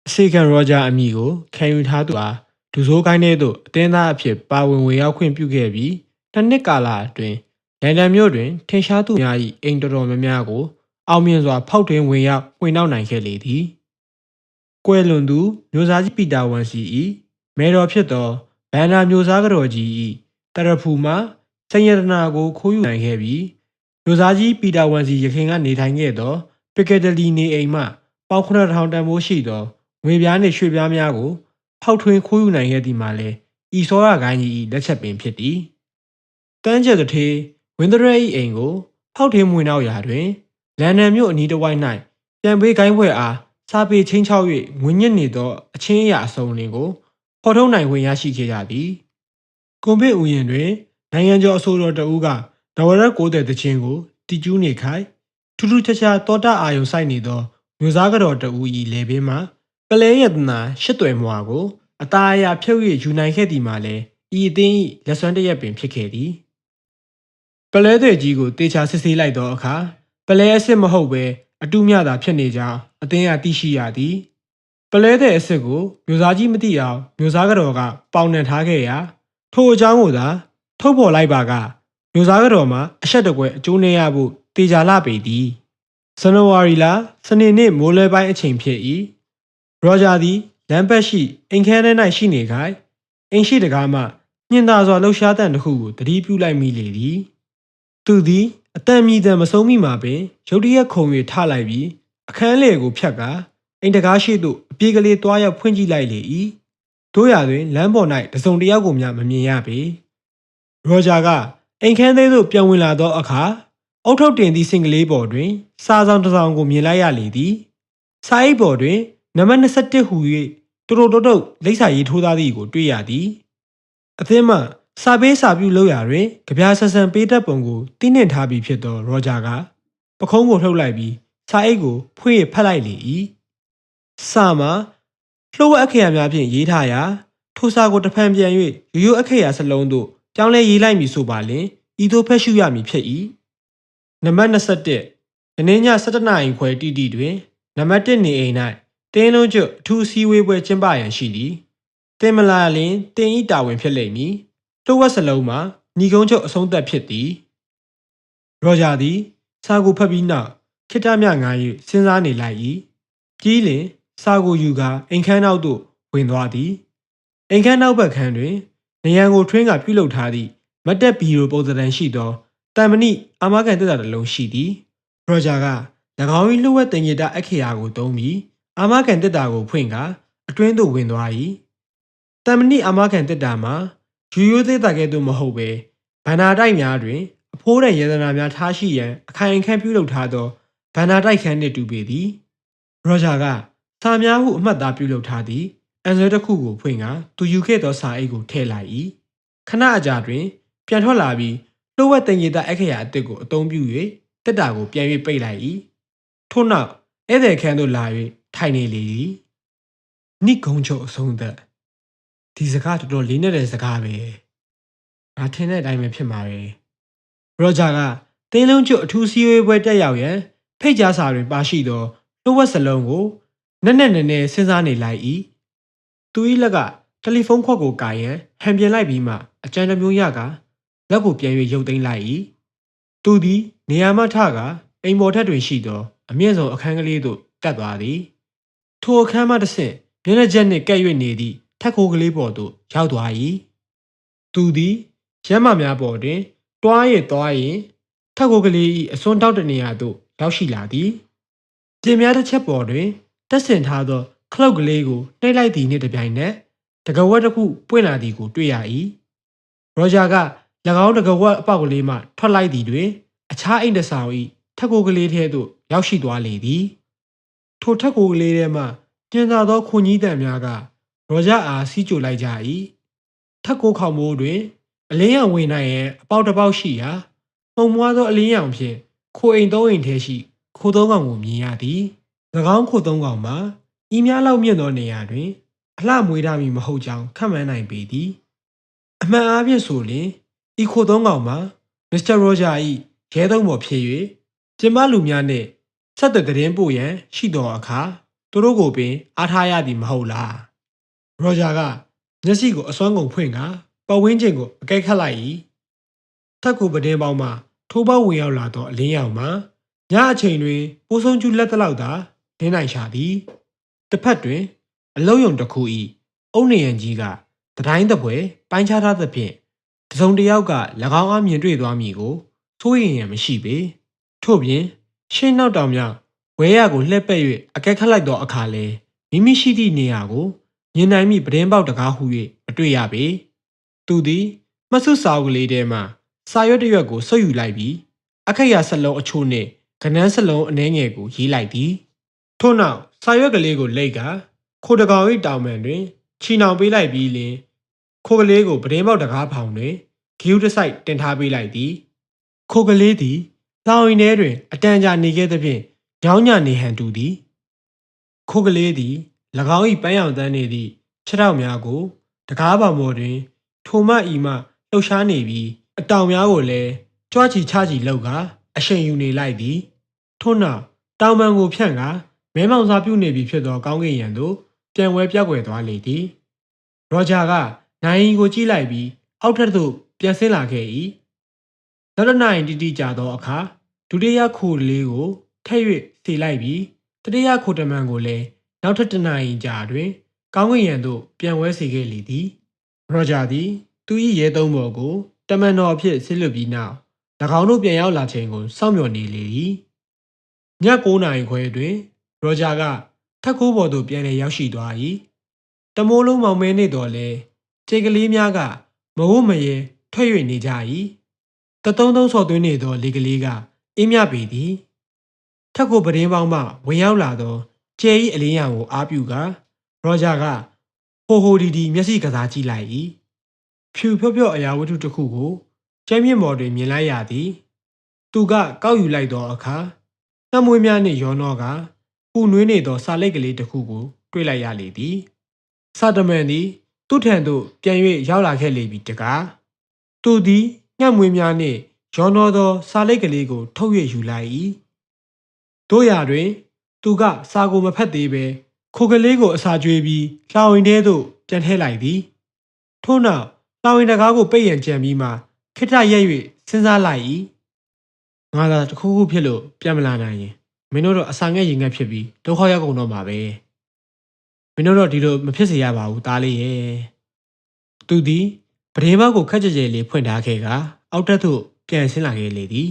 အစီကန်ရောဂျာအမည်ကိုခံယူထားသူအားဒူဆိုးကိုင်းတဲ့သို့အတင်းသားအဖြစ်ပါဝင်ဝင်ရောက်ခွင့်ပြုခဲ့ပြီးနှစ်နှစ်ကာလအတွင်းလန်ဒန်မြို့တွင်ထင်ရှားသူများ၏အိမ်တော်များများကိုအောင်မြင်စွာဖောက်ထွင်းဝင်ရောက်ဝင်နှောက်နိုင်ခဲ့လေသည်ကွယ်လွန်သူမျိုးစားကြီးပီတာဝန်စီ၏မဲတော်ဖြစ်သောဘန်နာမျိုးစားကတော်ကြီး၏တရဖူမှစိန်ရတနာကိုခိုးယူနိုင်ခဲ့ပြီးမျိုးစားကြီးပီတာဝန်စီရခင်ကနေထိုင်ခဲ့သောပီကက်ဒလီနေအိမ်မှပေါင်9000တန်ဖိုးရှိသောငွေပြားနှင့်ရွှေပြားများကိုဖောက်ထွင်းခိုးယူနိုင်ခဲ့သည်မှာလည်းဤစောရကိုင်းကြီး၏လက်ချက်ပင်ဖြစ်သည်တန်းကျက်တစ်ထေးဝင်းဒရဲ၏အိမ်ကိုဖောက်ထွင်းမွေနောက်ရာတွင်လန်ဒန်မြို့အနီးတစ်ဝိုက်၌ပြန်ပေးကိုင်းဖွဲ့အားစာပေချင်းချောက်၍ငွေညစ်နေသောအချင်းအရာအစုံလင်ကိုဖော်ထုတ်နိုင်ဝင်ရရှိခဲ့ကြသည်ကွန်ပစ်ဥယျာဉ်တွင်နိုင်ငံကျော်အဆိုတော်တဦးကနဝရက်90တချင်းကိုတီကျူးနေခိုင်ထူးထူးခြားခြားတောတာအာယုံစိုက်နေသောမျိုးစားကတော်တဦး၏လေပင်မှာပလဲရတနာရှစ်သွယ်မွာကိုအသားအရာဖြုတ်၍ယူနိုင်ခဲ့သည်မှာလည်းဤအသင်း၏လက်စွမ်းတရက်ပင်ဖြစ်ခဲ့သည်ပလဲတဲ့ကြီးကိုတေချာစစ်ဆေးလိုက်သောအခါပလဲအစ်စ်မဟုတ်ပဲအတုမြတာဖြစ်နေကြောင်းအသင်းအားသိရှိရသည်ပလဲတဲ့အစ်စ်ကိုမျိုးစားကြီးမသိအောင်မျိုးစားကတော်ကပေါင်နှံထားခဲ့ရာထိုအကြောင်းကိုသာထုတ်ဖော်လိုက်ပါကမျိုးစားကတော်မှာအဆက်တကွဲအကျိုးနည်းရဖို့တေချာလာပေသည်ဇန်နဝါရီလစနေနေ့မိုးလွဲပိုင်းအချိန်ဖြစ်၏ရောဂျာသည်လမ်းဘက်ရှိအိမ်ခဲထဲ၌ရှိနေခိုင်အိမ်ရှိတကားမှညင်သာစွာလှုပ်ရှားတန်တစ်ခုကိုသတိပြုလိုက်မိလေသည်သူသည်အတန်မြည်တန်မဆုံးမိမှာပင်ရုတ်တရက်ခုံ၍ထလိုက်ပြီးအခန်းလေကိုဖြတ်ကာအိမ်တကားရှိသို့အပြေးကလေးတွားရောက်ဖွင့်ကြည့်လိုက်လေ၏တို့ရာတွင်လမ်းပေါ်၌တစုံတစ်ယောက်ကိုမျှမမြင်ရပေရောဂျာကအိမ်ခန်းသေးသို့ပြန်ဝင်လာသောအခါအုတ်ထုတ်တင်သည့်စင်ကလေးပေါ်တွင်စာဆောင်တစ်ဆောင်ကိုမြင်လိုက်ရလေသည်စာအိတ်ပေါ်တွင်နံပါတ်21ဟူ၍တုတ်လိပ်စာရေးထိုးသားသည်ကိုတွေ့ရသည်အသင်းမှစာပေးစာပြုလုပ်ရာတွင်ကြပြဆန်ဆန်ပေးတတ်ပုံကိုသိနှင့်ထားပြီးဖြစ်သောရောဂျာကပခုံးကိုလှုပ်လိုက်ပြီးစာအိတ်ကိုဖွင့်ဖတ်လိုက်လေ၏စာမှာလှုပ်ဝက်အခရာများဖြင့်ရေးထားရာထိုစာကိုတစ်ဖန်ပြန်၍ရိုးရိုးအခရာစလုံးသို့ပြောင်းလဲရေးလိုက်မည်ဆိုပါလျှင်ဤသို့ဖတ်ရှုရမည်ဖြစ်၏နံပါတ်21နင်းည17နာရီခွဲတိတိတွင်နံပါတ်1နေအိမ်၌တင်းလုံးကျွတ်အထူးစည်းဝေးပွဲကျင်းပရန်ရှိသည်တင်မလာလျင်တင်ဤတာဝန်ဖြစ်လိမ့်မည်လှုပ်ဝက်စလုံးမှာညီကုန်းချုပ်အဆုံးသက်ဖြစ်သည်ရောဂျာသည်စာကိုဖတ်ပြီးနောက်ခိတ္တမြငား၍စဉ်းစားနေလိုက်၏ကြီးလင်စာကိုယူကာအိမ်ခန်းနောက်သို့ဝင်သွားသည်အိမ်ခန်းနောက်ဘက်ခန်းတွင်န နေရန်ကိုထွင်းကပြုလုပ်ထားသည့်မတ်တက်ဘီရိုပုံစံတန်ရှိသောတန်မဏိအာမခံတက်တာတစ်လုံးရှိသည်ရောဂျာက၎င်း၏လှုပ်ဝက်တင်ရတာအခရာကိုသုံးပြီးအာမခံတက်တာကိုဖွင့်ကအတွင်းသို့ဝင်သွား၏တန်မဏိအာမခံတက်တာမှာယူရိုးသေးတာကဲ့သို့မဟုတ်ပဲဗန္နာတိုက်များတွင်အဖိုးတဲ့ယေဒနာများထားရှိရန်အခိုင်အခန့်ပြုလုပ်ထားသောဗန္နာတိုက်ခန်းနှင့်တူပေသည်ရောဂျာကစာများဟုအမှတ်သားပြုလုပ်ထားသည့်အန်ဆွဲတစ်ခုကိုဖွင့်ကသူယူခဲ့သောစာအိတ်ကိုထည့်လိုက်၏ခဏအကြာတွင်ပြန်ထွက်လာပြီးလှုပ်ဝက်တင်ရတာအခရာအစ်စ်ကိုအသုံးပြု၍တက်တာကိုပြန်၍ပိတ်လိုက်၏ထို့နောက်ဧည့်သည်ခန်းသို့လာ၍ထိုင်နေလေသည်နိဂုံချုပ်အဆုံးသက်ဒီစကားတော်တော်လေးနေတဲ့စကားပဲငါထင်တဲ့အတိုင်းပဲဖြစ်မှာပဲရောဂျာကတင်းလုံးချုပ်အထူးစည်းဝေးပွဲတက်ရောက်ရန်ဖိတ်ကြားစာတွင်ပါရှိသောလှုပ်ဝက်စလုံးကိုနက်နက်နဲစဉ်းစားနေလိုက်၏သူ၏လက်ကတယ်လီဖုန်းခွက်ကိုကာရန်ဟန်ပြင်လိုက်ပြီးမှအကြံတစ်မျိုးရကလက်ကိုပြန်၍ရုပ်သိမ်းလိုက်၏သူသည်နေရာမှထကအိမ်ပေါ်ထက်တွင်ရှိသောအမြင့်ဆုံးအခန်းကလေးသို့တက်သွားသည်ထိုအခန်းမှတစ်ဆင့်မျက်နှာချက်နှင့်ကပ်၍နေသည့်ထက်ခိုးကလေးပေါ်သို့ရောက်သွား၏သူသည်ရက်မများပေါ်တွင်တွားရင်ထက်ခိုးကလေး၏အစွန်းတောက်တနေရာသို့ရောက်ရှိလာသည်ပြင်များတစ်ချက်ပေါ်တွင်တက်ဆင်ထားသောခလုတ်ကလေးကိုနှိပ်လိုက်သည်နှင့်တပြိုင်နက်တကဝက်တစ်ခုပွင့်လာသည်ကိုတွေ့ရ၏ရောဂျာက၎င်းတကဝက်အပေါက်ကလေးမှထွက်လိုက်သည်တွင်အခြားအိမ်တဆောင်၏ထက်ကိုကလေးထဲသို့ရောက်ရှိသွားလေသည်ထိုထက်ကိုကလေးထဲမှကျဉ်သာသောခွန်ကြီးတန်များကရောဂျာအားစီးကြိုလိုက်ကြ၏ထက်ကိုခေါမိုးတွင်အလင်းရောင်ဝင်နိုင်ရန်အပေါက်တစ်ပေါက်ရှိရာမှုံမွားသောအလင်းရောင်ဖြင့်ခိုအိမ်သုံးအိမ်ထဲရှိခိုသုံးကောင်ကိုမြင်ရသည်၎င်းခိုသုံးကောင်မှာဤများလောက်မြင့်သောနေရာတွင်အလှမွေးထားမည်မဟုတ်ကြောင်းခန့်မှန်းနိုင်ပေသည်အမှန်အားဖြင့်ဆိုလျှင်ဤခိုသုံးကောင်မှာမစ္စတာရောဂျာ၏ရဲသုံးပေါ်ဖြစ်၍ကျင်းပလူများနှင့်ဆက်သွယ်သတင်းပို့ရန်ရှိသောအခါသူတို့ကိုပင်အားထားရသည်မဟုတ်လားရောဂျာကမျက်စိကိုအစွမ်းကုန်ဖွင့်ကပတ်ဝန်းကျင်ကိုအကဲခတ်လိုက်၏ထက်ကိုပဒင်းပေါင်းမှထိုးပေါက်ဝင်ရောက်လာသောအလင်းရောင်မှာညအချိန်တွင်ပိုးဆုံးကျူးလက်တလောက်သာလင်းနိုင်ရှာသည်တစ်ဖက်တွင်အလုံးယုံတစ်ခု၏အုတ်နေရန်ကြီးကတတိုင်းတပွဲပိုင်းခြားထားသဖြင့်တစုံတစ်ယောက်က၎င်းအားမြင်တွေ့သွားမည်ကိုစိုးရိမ်ရန်မရှိပေထို့ပြင်ရှင်းနောက်တောင်မြောက်ဝဲရကိုလှည့်ပက်၍အကဲခတ်လိုက်သောအခါလဲမိမိရှိသည့်နေရာကိုမြင်နိုင်မိပဒင်းပေါက်တကားဟု၍မတွေ့ရပေသူသည်မှတ်စုစာအုပ်ကလေးထဲမှစာရွက်တစ်ရွက်ကိုဆုပ်ယူလိုက်ပြီးအခရာစလုံးအချို့နှင့်ကဏန်းစလုံးအနှဲငယ်ကိုရေးလိုက်သည်ထို့နောက်စာရွက်ကလေးကိုလိတ်ကခိုတကောင်၏တောင်ပံတွင်ချီနှောင်ပေးလိုက်ပြီးလျှင်ခိုကလေးကိုပဒင်းပေါက်တကားဖောင်တွင်ဂီယူတစ်ဆိုင်တင်ထားပေးလိုက်သည်ခိုကလေးသည်လောင်ရင်ထဲတွင်အတန်ကြာနေခဲ့သဖြင့်ညောင်းညနေဟန်တူသည်ခိုကလေးသည်၎င်း၏ပန်းရောင်တန်းနေသည့်ခြေထောက်များကိုတကားပေါင်ပေါ်တွင်ထိုမှဤမှလှုပ်ရှားနေပြီးအတောင်များကိုလည်းကြွားချီချချီလှုပ်ကအရှိန်ယူနေလိုက်သည်ထို့နောက်တောင်ပံကိုဖြန့်ကမဲမောင်စာပြုနေပြီဖြစ်သောကောင်းကင်ယံသို့ပြန်ဝဲပြောက်ွယ်သွားလေသည်ရောဂျာကနိုင်ကိုကြည့်လိုက်ပြီးအောက်ထပ်သို့ပြန်ဆင်းလာခဲ့၏နောက်တစ်နိုင်တိကြာသောအခါဒုတိယခိုလေးကိုထည့်၍စီလိုက်ပြီးတတိယခိုတမန်ကိုလည်းနောက်ထပ်တစ်နိုင်ကြာတွင်ကောင်းကင်ယံသို့ပြန်ဝဲစေခဲ့လေသည်ရောဂျာသည်သူ၏ရဲသုံးပေါ်ကိုတမန်တော်အဖြစ်ဆစ်လွတ်ပြီးနောက်၎င်းတို့ပြန်ရောက်လာချိန်ကိုစောင့်မျှော်နေလေသည်ည9 နာရီခွဲတွင်ရောဂျာကထက်ခိုးပေါ်သို့ပြန်လည်ရောက်ရှိသွား၏တမိုးလုံးမောင်မဲနေတော်လဲခြေကလေးများကမဝတ်မရဲထွက်၍နေကြ၏တသုံးဆော်သွင်းနေသောလေကလေးကအေးမြပေသည်ထက်ခိုးပဒင်းပေါင်းမှဝင်ရောက်လာသောကျဲ၏အလင်းရောင်ကိုအားပြုကရောဂျာကဟိုဒီမျက်စိကစားကြည့်လိုက်၏ဖြူဖြော့အရာဝတ္ထုတစ်ခုကိုကျဲမြင့်ပေါ်တွင်မြင်လိုက်ရသည်သူကကောက်ယူလိုက်သောအခါနှမွေးများနှင့်ရောနောကပူနွေးနေသောစာလိပ်ကလေးတစ်ခုကိုတွေ့လိုက်ရလေသည်စာတမန်သည်သူ့ထံသို့ပြန်၍ရောက်လာခဲ့လေပြီတကားသူသည်ညမွေးများနှင့်ရောနောသောစာလိပ်ကလေးကိုထုတ်၍ယူလိုက်၏တို့ရာတွင်သူကစာကိုမဖတ်သေးပဲခိုကလေးကိုအစာကျွေးပြီးလှောင်ရင်ထဲသို့ပြန်ထည့်လိုက်သည်ထို့နောက်လှောင်ရင်တကားကိုပိတ်ရန်ကြံပြီးမှခိတ္တရက်၍စဉ်းစားလိုက်၏ငါသာတခုခုဖြစ်လို့ပြန်မလာနိုင်ရင်မင်းတို့တော့အစာငှက်ရင်ငှက်ဖြစ်ပြီးဒုက္ခရောက်ကုန်တော့မှာပဲမင်းတို့တော့ဒီလိုမဖြစ်စေရပါဘူးသားလေးရဲ့သူသည်ဗ ပဒေမောက်ကိုခက်ကြဲကြဲလေးဖွင့်ထားခဲ့ကအောက်တက်သို့ပြန်ဆင်းလာခဲ့လေသည်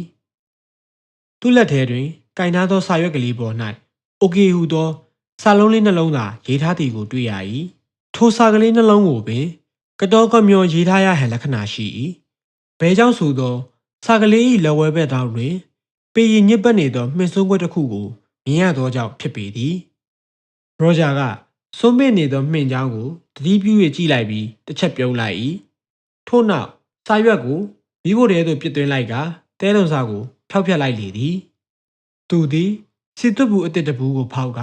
သူ့လက်ထဲတွင်ကင်ထားသောစာရွက်ကလေးပေါ်၌โอเคဟူသောစာလုံးလေးနှလုံးသာရေးထားသည်ကိုတွေ့ရ၏ထိုစာကလေးနှလုံးကိုပင်ကတော်ကမျောရေးထားရဟန်လက္ခဏာရှိ၏ဘဲကြောင့်ဆိုသောစာကလေး၏လက်ဝဲဘက်တောင်တွင်ပေရင်ညစ်ပတ်နေသောမှင်ဆုံးခွက်တစ်ခုကိုမြင်ရသောကြောင့်ဖြစ်ပေသည်ရောဂျာကစွန့်ပစ်နေသောမှင်ချောင်းကိုတတိပြု၍ကြည့်လိုက်ပြီးတစ်ချက်ပြုံးလိုက်၏ထို့နောက်စာရွက်ကိုမိဖို့တဲသို့ပြစ်သွင်းလိုက်ကတဲလုံစာကိုဖျောက်ဖျက်လိုက်လေသည်သူသည်စီသွတ်ဘူးအတစ်တဘူးကိုဖောက်က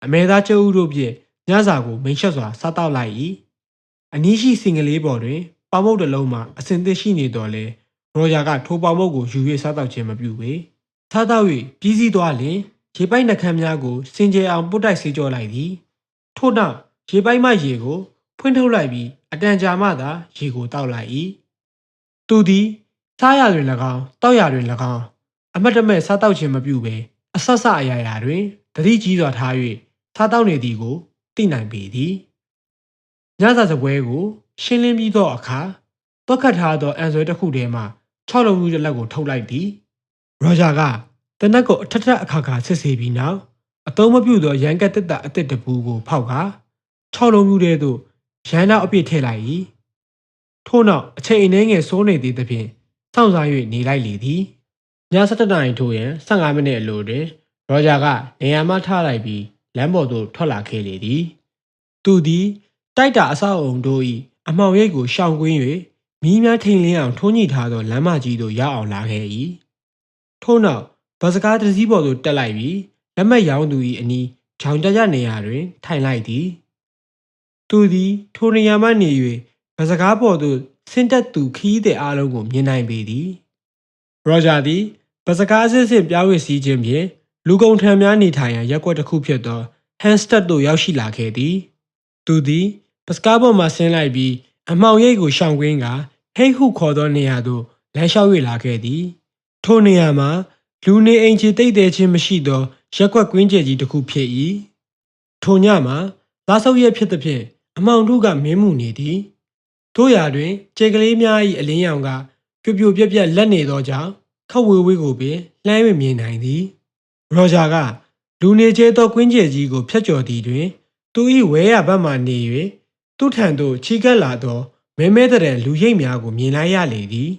အမဲသားကျုပ်ဦးတို့ဖြင့်ညစာကိုမိန်ရှက်စွာစားတောက်လိုက်၏အနီးရှိစင်ကလေးပေါ်တွင်ပေါမုတ်တစ်လုံးမှာအစင်သစ်ရှိနေတော်လဲရောဂျာကထိုပေါမုတ်ကိုယူ၍စားတောက်ခြင်းမပြုပေစားတောက်၍ပြီးစီးသွားလျင်ရေပိုက်နှခမ်းများကိုစင်ကြယ်အောင်ပုတ်တိုက်ဆေးကြောလိုက်သည်ထို့နောက်ရေပိုက်မှရေကိုဖွင့်ထုတ်လိုက်ပြီးအတန်ကြာမှသာရေကိုတောက်လိုက်၏သူသည်စားရတွင်၎င်းတောက်ရတွင်၎င်းအမတ်တမဲ့စားတောက်ခြင်းမပြုဘဲအဆက်ဆက်အရာရာတွင်တတိကြီးစွာထား၍စားတောက်နေသည်ကိုသိနိုင်ပေသည်ညစာစပွဲကိုရှင်းလင်းပြီးသောအခါတွက်ခတ်ထားသောအန်ဆွဲတစ်ခုထဲမှ6လုံးမျိုးတစ်လက်ကိုထုတ်လိုက်သည်ရောဂျာကတနက်ကိုအထက်ထက်အခါခါဆစ်စေပြီးနောက်အသုံးမပြုသောရန်ကက်တက်တာအတစ်တပူကိုဖောက်က6လုံးမျိုးထဲသို့ရန်နောက်အပြည့်ထည့်လိုက်၏ထို့နောက်အချိန်အနည်းငယ်စိုးနေသည်သဖြင့်စောင့်စား၍နေလိုက်လေသည်ည7:00နာရီထိုးရန်15မိနစ်အလိုတွင်ရောဂျာကနေရာမှထားလိုက်ပြီးလမ်းပေါ်သို့ထွက်လာခဲ့လေသည်သူသည်တိုက်တာအဆောက်အုံတို့၏အမှောင်ရိပ်ကိုရှောင်ကွင်း၍မီးများထိန်လင်းအောင်ထိုးညှိထားသောလမ်းမကြီးသို့ရောက်အောင်လာခဲ့၏ထို့နောက်ဘတ်စကားတစ်စီးပေါ်သို့တက်လိုက်ပြီးလက်မှတ်ရောင်းသူ၏အနီးဂျောင်ကြကြနေရာတွင်ထိုင်လိုက်သည်သူသည်ထိုနေရာမှနေ၍ဘတ်စကားပေါ်သို့ဆင်းသက်သူခီးတဲ့အားလုံးကိုမြင်နိုင်ပေသည်ရောဂျာသည်ဘတ်စကားအစစ်စစ်ပြောင်းဝှေ့စည်းခြင်းဖြင့်လူကုန်ထံများနေထိုင်ရာရပ်ကွက်တစ်ခုဖြစ်သောဟန်စတက်သို့ရောက်ရှိလာခဲ့သည်သူသည်ဘတ်စကားပေါ်မှဆင်းလိုက်ပြီးအမှောင်ရိပ်ကိုရှောင်ကွင်းကဟိတ်ဟုခေါ်သောနေရာသို့လမ်းလျှောက်၍လာခဲ့သည်ထိုနေရာမှာလူနေအိမ်ခြေတိတ်တဲခြင်းမရှိသောရက်ကွက်ကွင်းကျယ်ကြီးတစ်ခုဖြစ်၏ထိုညမှာသားဆုပ်ရက်ဖြစ်သဖြင့်အမောင်တို့ကမင်းမှုနေသည်တို့ရာတွင်ခြေကလေးများ၏အလင်းရောင်ကပြိုပြိုပြက်ပြက်လက်နေသောကြောင့်ခက်ဝေးဝေးကိုပင်လှမ်း၍မြင်နိုင်သည်ရောဂျာကလူနေကျဲသောကွင်းကျယ်ကြီးကိုဖျက်ကျော်သည်တွင်သူ၏ဝဲရဘက်မှနေ၍သူ့ထံသို့ချီကပ်လာသောမဲမဲတဲ့လူရိပ်များကိုမြင်လိုက်ရလေသည်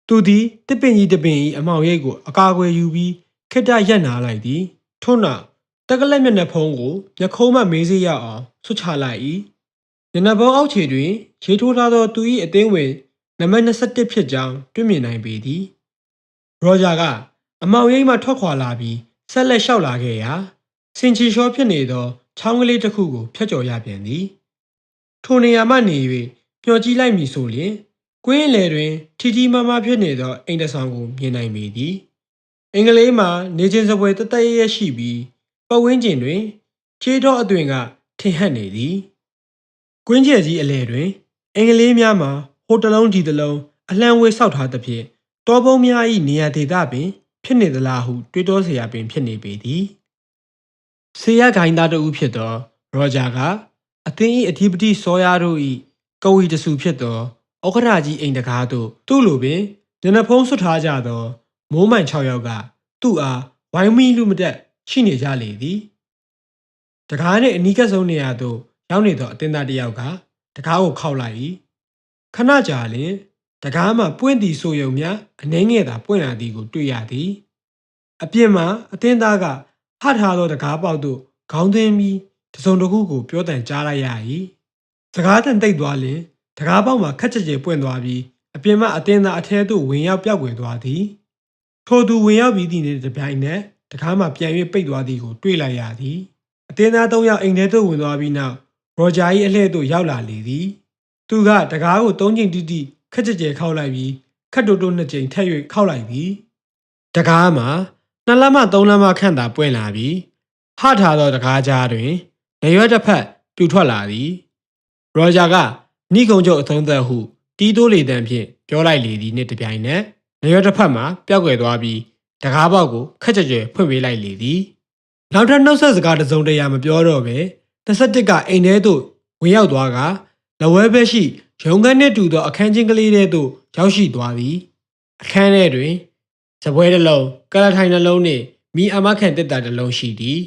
သူသည်တစ်ပင်ကြီးတစ်ပင်၏အမောင်ရိပ်ကိုအကာအကွယ်ယူပြီးခိတ္တရက်နာလိုက်သည်ထို့နောက်တက်ကလက်မျက်နှာဖုံးကိုမျက်ခုံးမှမေးစေရအောင်ဆွတ်ချလိုက်၏မျက်နှာဖုံးအောက်ခြေတွင်ရေထိုးထားသောသူ၏အသင်းဝင်နံပါတ်21ဖြစ်ကြောင်းတွေ့မြင်နိုင်ပေသည်ရောဂျာကအမောင်ရိပ်မှထွက်ခွာလာပြီးဆက်လက်လျှောက်လာခဲ့ရာစင်ချီရှောဖြစ်နေသောချောင်းကလေးတစ်ခုကိုဖျက်ကျော်ရပြန်သည်ထိုနေရာမှနေ၍မျှော်ကြည့်လိုက်မည်ဆိုလျှင်ကွင်းလယ်တွင်ထီထီမာမာဖြစ်နေသောအိမ်တစ်ဆောင်ကိုမြင်နိုင်ပေသည်အင်္ဂလိပ်မှာနေခြင်းစပွဲတသက်ရရှိပြီးပတ်ဝန်းကျင်တွင်ခြေတော်အသွင်ကထင်ဟပ်နေသည်ကွင်းကျယ်ကြီးအလယ်တွင်အင်္ဂလိပ်များမှာဟိုတလုံးဒီတလုံးအလှမ်းဝေးဆောက်ထားသဖြင့်တောပုံးများ၏နေရာဒေသပင်ဖြစ်နေသလားဟုတွေးတောเสียပင်ဖြစ်နေပေသည်ဆေးရဂိုင်းသားတဦးဖြစ်သောရောဂျာကအသင်း၏အဓိပတိစောရတို့၏ကဝီတဆူဖြစ်သောဩခရာကြီးအိမ်တကားသို့သူ့လိုပင်ညနေဖုံးဆွတ်ထားကြသောမိုးမှန်6ယောက်ကသူ့အားဝိုင်းမီလူမတက်ရှိနေကြလေသည်တကားနှင့်အနီးကပ်ဆုံးနေရာသို့ရောက်နေသောအသင်းသားတစ်ယောက်ကတကားကိုခောက်လိုက်၏ခဏကြာလျင်တကားမှပွင့်သည်ဆိုယုံများအနှဲငယ်သာပွင့်လာသည်ကိုတွေ့ရသည်အပြင်မှာအသင်းသားကဟထားသောတကားပေါက်သို့ခေါင်းသွင်းပြီးတစုံတစ်ခုကိုပြောတန်ကြားလိုက်ရ၏စကားတန်တိတ်သွားလျင်တကားပေါက်မှာခက်ကြကြဲပွင့်သွားပြီးအပြင်မှအသင်းသားအထဲသို့ဝင်ရောက်ပြောက်ွယ်သွားသည်ထိုသူဝင်ရောက်ပြီးသည့်နေ့တစ်ပြိုင်နက်တကားမှပြန်၍ပိတ်သွားသည်ကိုတွေ့လိုက်ရသည်အသင်းသား3ယောက်အိမ်ထဲသို့ဝင်သွားပြီးနောက်ရောဂျာ၏အလှည့်သို့ရောက်လာလေသည်သူကတကားကို3ချိန်တိတိခက်ကြကြဲခောက်လိုက်ပြီးခက်တိုးတိုး2ချိန်ထပ်၍ခောက်လိုက်သည်တကားမှာ2လမ်းမှ3လမ်းမှခန့်သာပွင့်လာပြီးဟထားသောတကားကြားတွင်နေရွက်တစ်ဖက်ပြူထွက်လာသည်ရောဂျာကနိဂုံချုပ်အသုံးသက်ဟုတီးတိုးလေတံဖြင့်ပြောလိုက်လေသည်နှင့်တပြိုင်နက်နေရွက်တစ်ဖက်မှပျောက်ကွယ်သွားပြီးတကားပေါက်ကိုခက်ကြကြဲဖွင့်ပေးလိုက်လေသည်နောက်ထပ်နှုတ်ဆက်စကားတစ်စုံတရာမပြောတော့ပဲ21ကအိမ်ထဲသို့ဝင်ရောက်သွားကလဝဲဘက်ရှိ ရုံခန်းနှင့်တူသောအခန်းချင်းကလေးထဲသို့ရောက်ရှိသွားသည်အခန်းထဲတွင်စပွဲတစ်လုံးကလထိုင်နှလုံးနှင့်မိအမခန့်တက်တာတစ်လုံးရှိသည်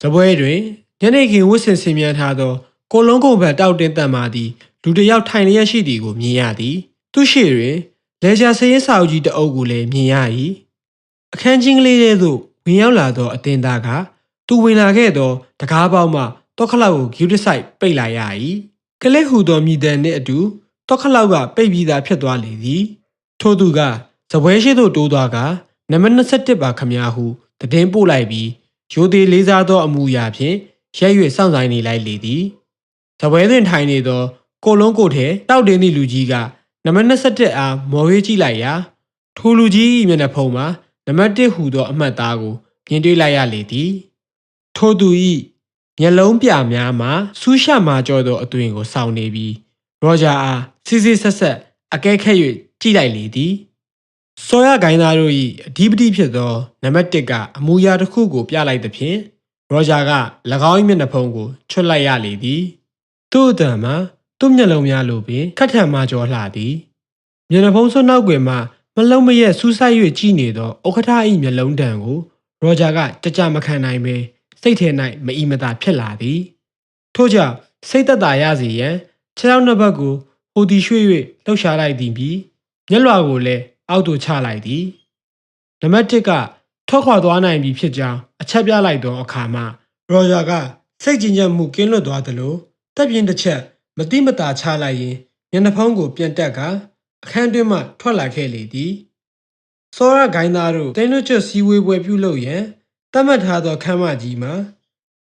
စပွဲတွင်ညနေခင်းဝတ်ဆင်ဆင်မြန်းထားသောကိုလုံးကုန်ဘက်တောက်တင်တန်မာသည်လူတစ်ယောက်ထိုင်လျက်ရှိသည်ကိုမြင်ရသည်သူရှိတွင်လေရှာစရင်စာအုပ်ကြီးတအုပ်ကိုလည်းမြင်ရ၏အခန်းချင်းကလေးထဲသို့ဝင်ရောက်လာသောအတင်သားကသူဝင်လာခဲ့သောတကားပေါက်မှတောခလောက်ကိုဂယူတစ်ဆိုင်ပိတ်လိုက်ရ၏ကလေးဟူသောမိတဲ့နှင့်အတူတောခလောက်ကပိတ်ပြီးသားဖြစ်သွားလေသည်ထို့သူကစပွဲရှိသို့တိုးသွားကနံပါတ်21ပါခမည်းဟုတည်င်းပို့လိုက်ပြီးရိုသေလေးစားသောအမူအရာဖြင့်ရက်၍စောင့်ဆိုင်နေလိုက်လေသည်စပွဲတွင်ထိုင်နေသောကိုလုံးကိုထဲတောက်တင်းသည့်လူကြီးကနံပါတ်21အားမော်ဝေးကြည့်လိုက်ရာထိုလူကြီး၏မျက်နှာဖုံးမှာနံပါတ်1ဟူသောအမှတ်သားကိုမြင်တွေ့လိုက်ရလေသည်ထိုသူ၏မျက်လုံးပြများမှဆူးရှမာကြောသောအသွင်ကိုစောင့်နေပြီးရောဂျာအားစစ်စစ်ဆက်ဆက်အကဲခတ်၍ကြည့်လိုက်လေသည်စောရဂိုင်းသားတို့၏အဓိပတိဖြစ်သောနံပါတ်1ကအမူအရာတစ်ခုကိုပြလိုက်သဖြင့်ရောဂျာက၎င်း၏မျက်နှာဖုံးကိုချွတ်လိုက်ရလေသည်သူ့အတန်မှာသူ့မျက်လုံးများလိုပင်ခက်ထန်မှကြောလှသည်မျက်နှာဖုံးဆွနောက်ကွယ်မှမလုံးမရက်စူးစိုက်၍ကြည့်နေသောဥက္ကဋ္ဌ၏မျက်လုံးတံကိုရောဂျာကကြကြမခံနိုင်ပဲစိတ်ထဲ၌မအီမသာဖြစ်လာသည်ထို့ကြောင့်စိတ်သက်သာရစေရန်ခြေထောက်နှစ်ဘက်ကိုဟိုတီရွှေ့၍လှုပ်ရှားလိုက်သည်ပြီးမျက်လွှာကိုလည်းအောက်သို့ချလိုက်သည်နံပါတ်1ကထွက်ခွာသွားနိုင်ပြီဖြစ်ကြောင်းအချက်ပြလိုက်သောအခါမှာရောဂျာကစိတ်ကြင်ကြက်မှုကင်းလွတ်သွားသလိုတပ်ပြင်းတစ်ချက်မတိမတာချလိုက်ရင်မျက်နှာဖုံးကိုပြန်တက်ကအခန်းတွင်းမှထွက်လာခဲ့လေသည်စောရဂိုင်းသားတို့တင်းလွတ်ချက်စီဝေးပွဲပြုလုပ်ရန်တတ်မှတ်ထားသောခန်းမကြီးမှာ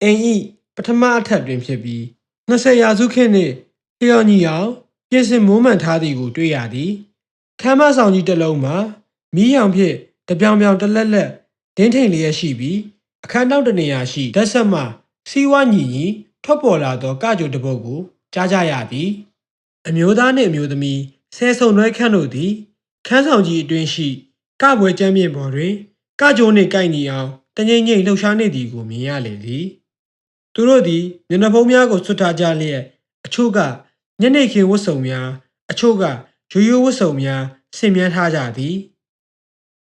အင်ဤပထမအထက်တွင်ဖြစ်ပြီး20ရာစုခေတ်နှင့်လျော်ညီအောင်ပြင်ဆင်မိုးမှန်ထားသည်ကိုတွေ့ရသည်ခန်းမဆောင်ကြီးတစ်လုံးမှာမီးရောင်ဖြင့်တပြောင်ပြောင်တလက်လက်ဒင်းထိန်လျက်ရှိပြီးအခန်းနောက်တစ်နေရာရှိဓာတ်ဆက်မှစီးဝါညီညီထွက်ပေါ်လာသောကကြိုတစ်ပုဒ်ကိုကြားကြရသည်အမျိုးသားနှင့်အမျိုးသမီးဆဲဆုံနှွဲခန့်တို့သည်ခန်းဆောင်ကြီးအတွင်းရှိကပွဲကျမ်းပြင်ပေါ်တွင်ကကြိုနှင့်ကိုက်ညီအောင်တငိမ့်ငိမ့်လှုပ်ရှားနေသည်ကိုမြင်ရလေသည်သူတို့သည်မျက်နှာဖုံးများကိုဆွတ်ထားကြလျက်အချို့ကညနေခင်းဝတ်စုံများအချို့ကရိုးရိုးဝတ်စုံများဆင်မြန်းထားကြသည်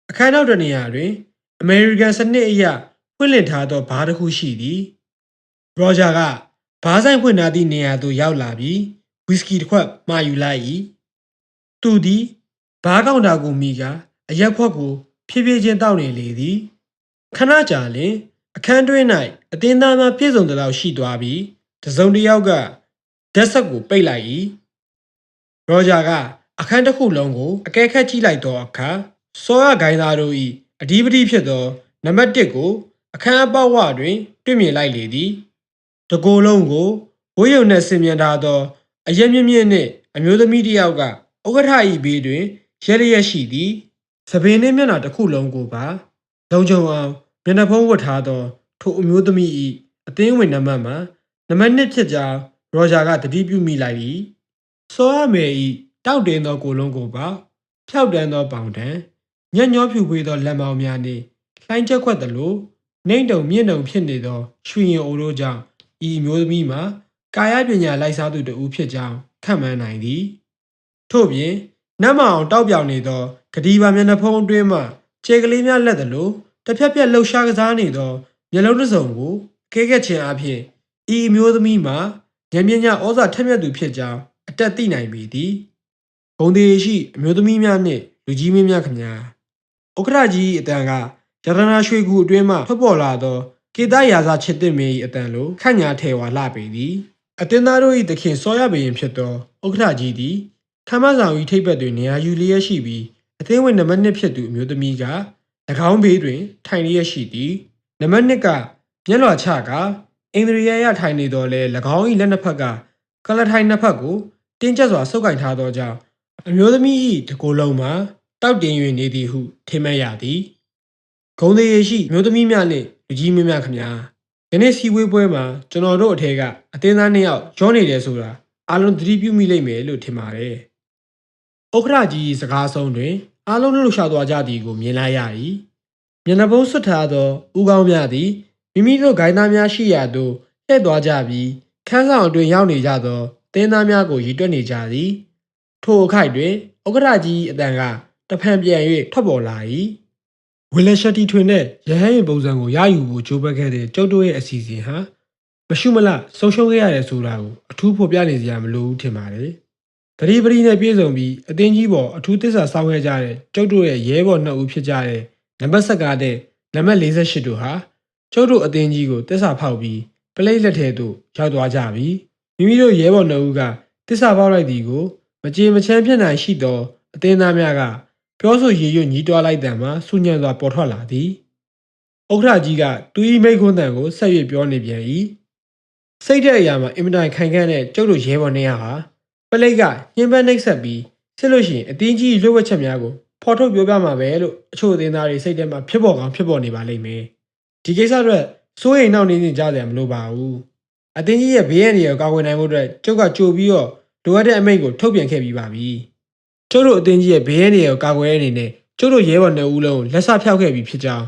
အခန်းနောက်တစ်နေရာတွင်အမေရိကန်စနစ်အရဖွင့်လှစ်ထားသောဘားတစ်ခုရှိသည်ရောဂျာကဘားဆိုင်ဖွင့်ထားသည့်နေရာသို့ရောက်လာပြီးဝီစကီတစ်ခွက်မှာယူလိုက်၏သူသည်ဘားကောင်တာကိုမိကအရက်ခွက်ကိုဖြည်းဖြည်းချင်းတောက်နေလေသည်ခဏကြာလျင်အခန်းတွင်း၌အသင်းသားများပြည့်စုံသလောက်ရှိသွားပြီးတစုံတစ်ယောက်ကဓာတ်ဆက်ကိုပိတ်လိုက်၏ရောဂျာကအခန်းတစ်ခုလုံးကိုအကဲခတ်ကြည့်လိုက်သောအခါစောရဂိုင်းသားတို့၏အဓိပတိဖြစ်သောနံပါတ်1ကိုအခန်းအပေါက်ဝတွင်တွေ့မြင်လိုက်လေသည်တကိုယ်လုံးကိုဝိယုံနှင့်ဆင်မြန်းထားသောအရက်မြင့်မြင့်နှင့်အမျိုးသမီးတစ်ယောက်ကဥက္ကဋ္ဌ၏ဘေးတွင်ရဲလျက်ရှိသည်သပင်နှင့်မျက်နှာတစ်ခုလုံးကိုပါလုံခြုံအောင်မျက်နှာဖုံးဝတ်ထားသောထိုအမျိုးသမီး၏အသင်းဝင်နံပါတ်မှာနံပါတ်2ဖြစ်ကြောင်းရောဂျာကတတိပြုမိလိုက်၏စောရမယ်၏တောက်တင်းသောကိုယ်လုံးကိုပါဖြောက်တန်းသောပေါင်တံညံ့ညောဖြူဖွေးသောလက်မောင်းများနှင့်လှိုင်းချက်ခွက်သလိုနှိမ့်တုံမြင့်တုံဖြစ်နေသောရွှေရင်အိုတို့ကြောင့်ဤမျိုးသမီးမှာကာယပညာလိုက်စားသူတဦးဖြစ်ကြောင်းခန့်မှန်းနိုင်သည်ထို့ပြင်နတ်မအောင်တောက်ပြောင်နေသောဂဒီပါမျက်နှာဖုံးအတွင်းမှခြေကလေးများလက်သလိုတစ်ဖြက်ဖြက်လှုပ်ရှားကစားနေသောမျက်လုံးတစ်စုံကိုကဲကက်ခြင်းအပြင်ဤအမျိုးသမီးမှာဉာဏ်ပညာဩဇာထက်မြက်သူဖြစ်ကြောင်းအတက်သိနိုင်ပေသည်ဂုံသေးရှိအမျိုးသမီးများနှင့်လူကြီးမင်းများခမညာဥက္ကဋ္ဌကြီးအတန်ကရတနာရွှေကူအတွင်းမှထွက်ပေါ်လာသောကေတရာဇချစ်တစ်မေ၏အတန်လိုခန့်ညာထဲဝါလှပေသည်အတင်းသားတို့၏သခင်စောရဘရင်ဖြစ်သောဥက္ကဋ္ဌကြီးသည်ခမ်းမဆောင်၏ထိပ်ဘက်တွင်နေရာယူလျက်ရှိပြီးအသင်းဝင်နံပါတ်2ဖြစ်သူအမျိုးသမီးက၎င်းဘေးတွင်ထိုင်လျက်ရှိသည်နံပါတ်2ကမျက်လွှာချကာအင်္ဒရီယထိုင်နေတော်လဲ၎င်း၏လက်နှစ်ဖက်ကကလထိုင်နှစ်ဖက်ကိုတင်းကျပ်စွာဆုပ်ကိုင်ထားသောကြောင့်အမျိုးသမီး၏တကိုယ်လုံးမှာတောက်တင်၍နေသည်ဟုထင်မှတ်ရသည်ဂုံသေးရှိအမျိုးသမီးများနှင့်လူကြီးမင်းများခမညာယနေ့စီဝေးပွဲမှာကျွန်တော်တို့အထက်ကအသင်းသား2ယောက်ရောနေတယ်ဆိုတာအားလုံးသတိပြုမိလိမ့်မယ်လို့ထင်ပါတယ်ဥက္ကဋ္ဌကြီးစကားဆုံးတွင်အားလုံးလှုပ်ရှားသွားကြသည်ကိုမြင်လိုက်ရ၏မျက်နှာဖုံးဆွတ်ထားသောဦးခေါင်းများသည်မိမိတို့ဂိုင်းသားများရှိရာသို့လှည့်သွားကြပြီးခန်းဆောင်အတွင်ရောက်နေကြသောသင်းသားများကိုရည်တွက်နေကြသည် ထိုအခိုက်တွင်ဥက္ကဋ္ဌကြီးအတန်ကတဖန်ပြန်၍ထွက်ပေါ်လာ၏ဝီလရှက်တီထွင်တဲ့ရဟန်းရင်ပုံစံကိုရယူဖို့ကြိုးပမ်းခဲ့တဲ့ကျုပ်တို့ရဲ့အစီအစဉ်ဟာမရှုမလဆုံးရှုံးခဲ့ရတယ်ဆိုတာကိုအထူးဖော်ပြနေစရာမလိုဘူးထင်ပါတယ်တတိပတိနဲ့ပြေဆုံးပြီးအတင်းကြီးပေါ်အထူးသစ္စာစောင့်ခဲ့ကြတဲ့ကျုပ်တို့ရဲ့ရဲဘော်နှစ်ဦးဖြစ်ကြတဲ့နံပါတ်7ကားတဲ့နံပါတ်48တို့ဟာကျုပ်တို့အတင်းကြီးကိုသစ္စာဖောက်ပြီးပလိတ်လက်ထဲသို့ရောက်သွားကြပြီမိမိတို့ရဲဘော်နှစ်ဦးကသစ္စာပေါက်လိုက်သည်ကိုမကြေမချမ်းဖြစ်နိုင်ရှိသောအတင်းသားများကပြောဆိုရည်ရွယ်ညီးတွားလိုက်တဲ့မှာစူညံစွာပေါ်ထွက်လာသည်ဥက္ကဋ္ဌကြီးကသူ၏မိတ်ခွန်းတန်ကိုဆက်၍ပြောနေပြန်၏စိတ်တဲ့အရာမှာအင်မတန်ခိုင်ခန့်တဲ့ကျုပ်တို့ရဲဘော်နှစ်ယောက်ဟာပလိတ်ကညှင်းပန်းနှိပ်စက်ပြီးစစ်လို့ရှိရင်အတင်းကြီးလွတ်ဝက်ချက်များကိုဖော်ထုတ်ပြောပြမှာပဲလို့အချို့အတင်းသားတွေစိတ်ထဲမှာဖြစ်ပေါ်ကောင်းဖြစ်ပေါ်နေပါလိမ့်မယ်ဒီကိစ္စအတွက်စိုးရိမ်နှောင့်နှေးနေကြတယ်မလို့ပါဘူးအတင်းကြီးရဲ့ဘေးရန်တွေကိုကာကွယ်နိုင်ဖို့အတွက်ကျုပ်ကကြိုပြီးတော့လိုအပ်တဲ့အမိန့်ကိုထုတ်ပြန်ခဲ့ပြီးပါပြီကျုပ်တို့အတင်းကြီးရဲ့ဘေးရန်တွေကိုကာကွယ်ရတဲ့အနေနဲ့ကျုပ်တို့ရဲဘော်နှစ်ဦးလုံးလက်ဆဖျောက်ခဲ့ပြီးဖြစ်ကြောင်း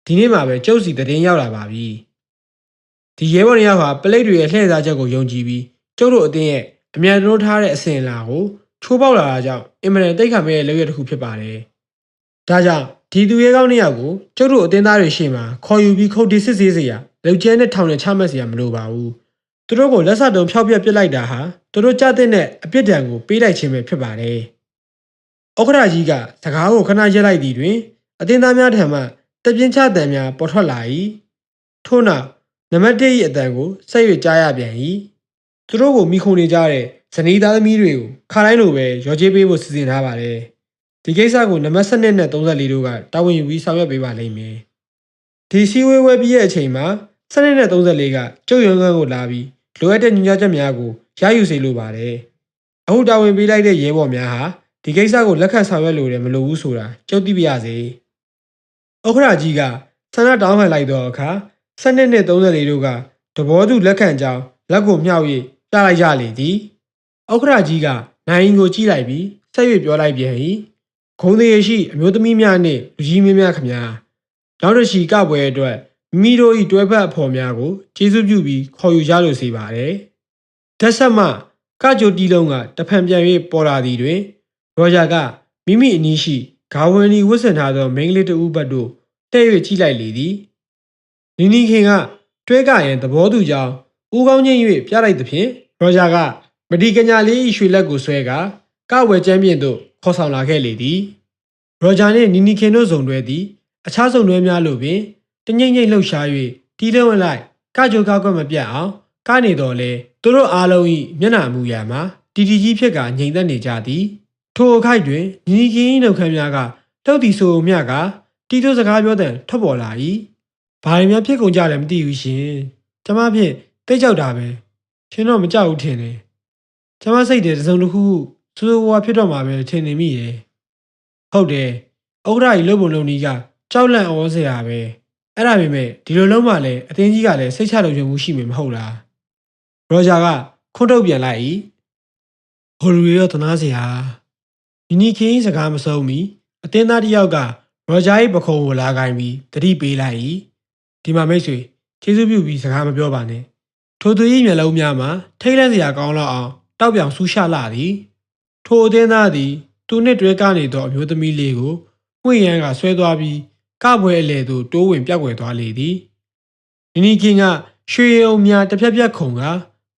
ဒီနေ့မှပဲကျုပ်စီသတင်းရောက်လာပါပြီဒီရဲဘော်နှစ်ယောက်ဟာပလိတ်တွေရဲ့လှည့်စားချက်ကိုယုံကြည်ပြီးကျုပ်တို့အတင်းရဲ့အမြန်တိုးထားတဲ့အစဉ်အလာကိုချိုးပေါက်လာတာကြောင့်အင်မတန်တိတ်ခါမဲ့ရဲ့လုပ်ရတစ်ခုဖြစ်ပါတယ်ဒါကြောင့်ဒီသူရဲကောင်းနှစ်ယောက်ကိုကျုပ်တို့အတင်းသားတွေရှေ့မှာခေါ်ယူပြီးခုတ်တီးစစ်ဆေးစေရလောက်ကျဲနဲ့ထောင်နဲ့ချမှတ်စေရမလိုပါဘူးသူတို့ကိုလက်ဆက်တုံဖျောက်ပြက်ပစ်လိုက်တာဟာသူတို့ကြားတဲ့အပြစ်ဒဏ်ကိုပေးလိုက်ခြင်းပဲဖြစ်ပါတယ်ဥက္ကဋ္ဌကြီးကစကားကိုခဏရက်လိုက်သည်တွင်အတင်းသားများထံမှတပြင်းချတံများပေါ်ထွက်လာ၏ထို့နောက်နံပါတ်1၏အတန်ကိုဆက်၍ကြားရပြန်၏သူတို့ကိုမိခုံနေကြတဲ့ဇနီးသားသမီးတွေကိုခါတိုင်းလိုပဲရော်ကြေးပေးဖို့စီစဉ်ထားပါတယ်ဒီကိစ္စကိုနံပါတ်7နဲ့34တို့ကတာဝန်ယူပြီးဆောင်ရွက်ပေးပါလိမ့်မယ်ဒီစည်းဝေးပွဲပြီးရဲ့အချိန်မှာ7နဲ့34ကကျုပ်ရုံးခန်းကိုလာပြီးလိုအပ်တဲ့ညွှန်ကြားချက်များကိုရယူစေလိုပါတယ်အခုတာဝန်ပေးလိုက်တဲ့ရဲဘော်များဟာဒီကိစ္စကိုလက်ခံဆောင်ရွက်လို့လည်းမလိုဘူးဆိုတာကျုပ်သိပါရစေဥက္ကဋ္ဌကြီးကဆန္ဒတောင်းခံလိုက်သောအခါ7နဲ့34တို့ကတဘောသူလက်ခံကြောင်းလက်ကိုမြှောက်၍ပြလိုက်ကြလေသည်ဥက္ကဋ္ဌကြီးကနိုင်ကိုကြည့်လိုက်ပြီးဆက်၍ပြောလိုက်ပြန်၏ဂုံသေးရှိအမျိုးသမီးများနှင့်လူကြီးမင်းများခမများနောက်တစ်ချီကပွဲအတွက်မိမိတို့၏တွဲဖက်အဖော်များကိုကျေးဇူးပြုပြီးခေါ်ယူကြလို့စေပါတယ်။တက်ဆက်မှကကြိုတီလုံးကတဖန်ပြန်၍ပေါ်လာသည်တွင်ရောဂျာကမိမိအနီးရှိဂါဝန်ဒီဝတ်ဆင်ထားသောမိန်းကလေးတဦးဘက်သို့တဲ့၍ကြည့်လိုက်လေသည်။နီနီခင်ကတွဲကရင်သဘောတူကြောင်းဦးကောင်းချင်း၍ပြလိုက်သဖြင့်ရောဂျာကမဒီကညာလေး၏ရွှေလက်ကိုဆွဲကာကဝယ်ကျမ်းပြင်သို့ခေါ်ဆောင်လာခဲ့လေသည်။ရောဂျာနှင့်နီနီခင်တို့စုံတွဲသည်အခြားစုံတွဲများလိုပင်တငိမ့်ငိမ့်လှုပ်ရှား၍တီးလုံးအလိုက်ကကြိုကောက်မပြတ်အောင်ကနေတော်လဲသူတို့အားလုံး၏မျက်နှာမူရာမှာတီတီကြီးဖြစ်ကငြိမ်သက်နေကြသည်ထိုအခိုက်တွင်ညီညီခင်၏နှုတ်ခမ်းများကလှုပ်သည်ဆိုမြကတီတို့စကားပြောတဲ့ထွက်ပေါ်လာ၏ဘာတွေများဖြစ်ကုန်ကြလဲမသိဘူးရှင်ကျမဖြင့်တိတ်ကြောက်တာပဲရှင်တော့မကြောက်ဘူးထင်တယ်ကျမစိတ်တယ်တစုံတစ်ခုစူးစူးဝါဖြစ်တော့မှာပဲထင်နေမိရဲ့ဟုတ်တယ်ဥက္ကဋ္ဌကြီးလုပ်ပုံလုပ်နည်းကကြောက်လန့်ဩစရာပဲအဲ့ဒါပေမဲ့ဒီလိုလုံးမှလည်းအတင်းကြီးကလည်းစိတ်ချလုံခြုံမှုရှိမှာမဟုတ်လားရောဂျာကခွန်းထုတ်ပြန်လိုက်၏ဟိုလူရောတနာစရာနီနီခင်းစကားမဆုံးမီအတင်းသားတစ်ယောက်ကရောဂျာ၏ပခုံးကိုလာကိုင်းပြီးတတိပေးလိုက်၏ဒီမှာမိတ်ဆွေကျေးဇူးပြုပြီးစကားမပြောပါနဲ့ထိုသူ၏မျက်လုံးများမှာထိတ်လန့်စရာကောင်းလောက်အောင်တောက်ပြောင်ဆူရှလာသည်ထိုအတင်းသားသည်သူနှင့်တွဲကနေသောအမျိုးသမီးလေးကိုမှွေရန်ကဆွဲသွားပြီးကပွဲအလေသို့တိုးဝင်ပြောက်ွယ်သွားလေသည်နီနီကင်းကရွှေရုံများတစ်ဖြက်ဖြက်ခုံက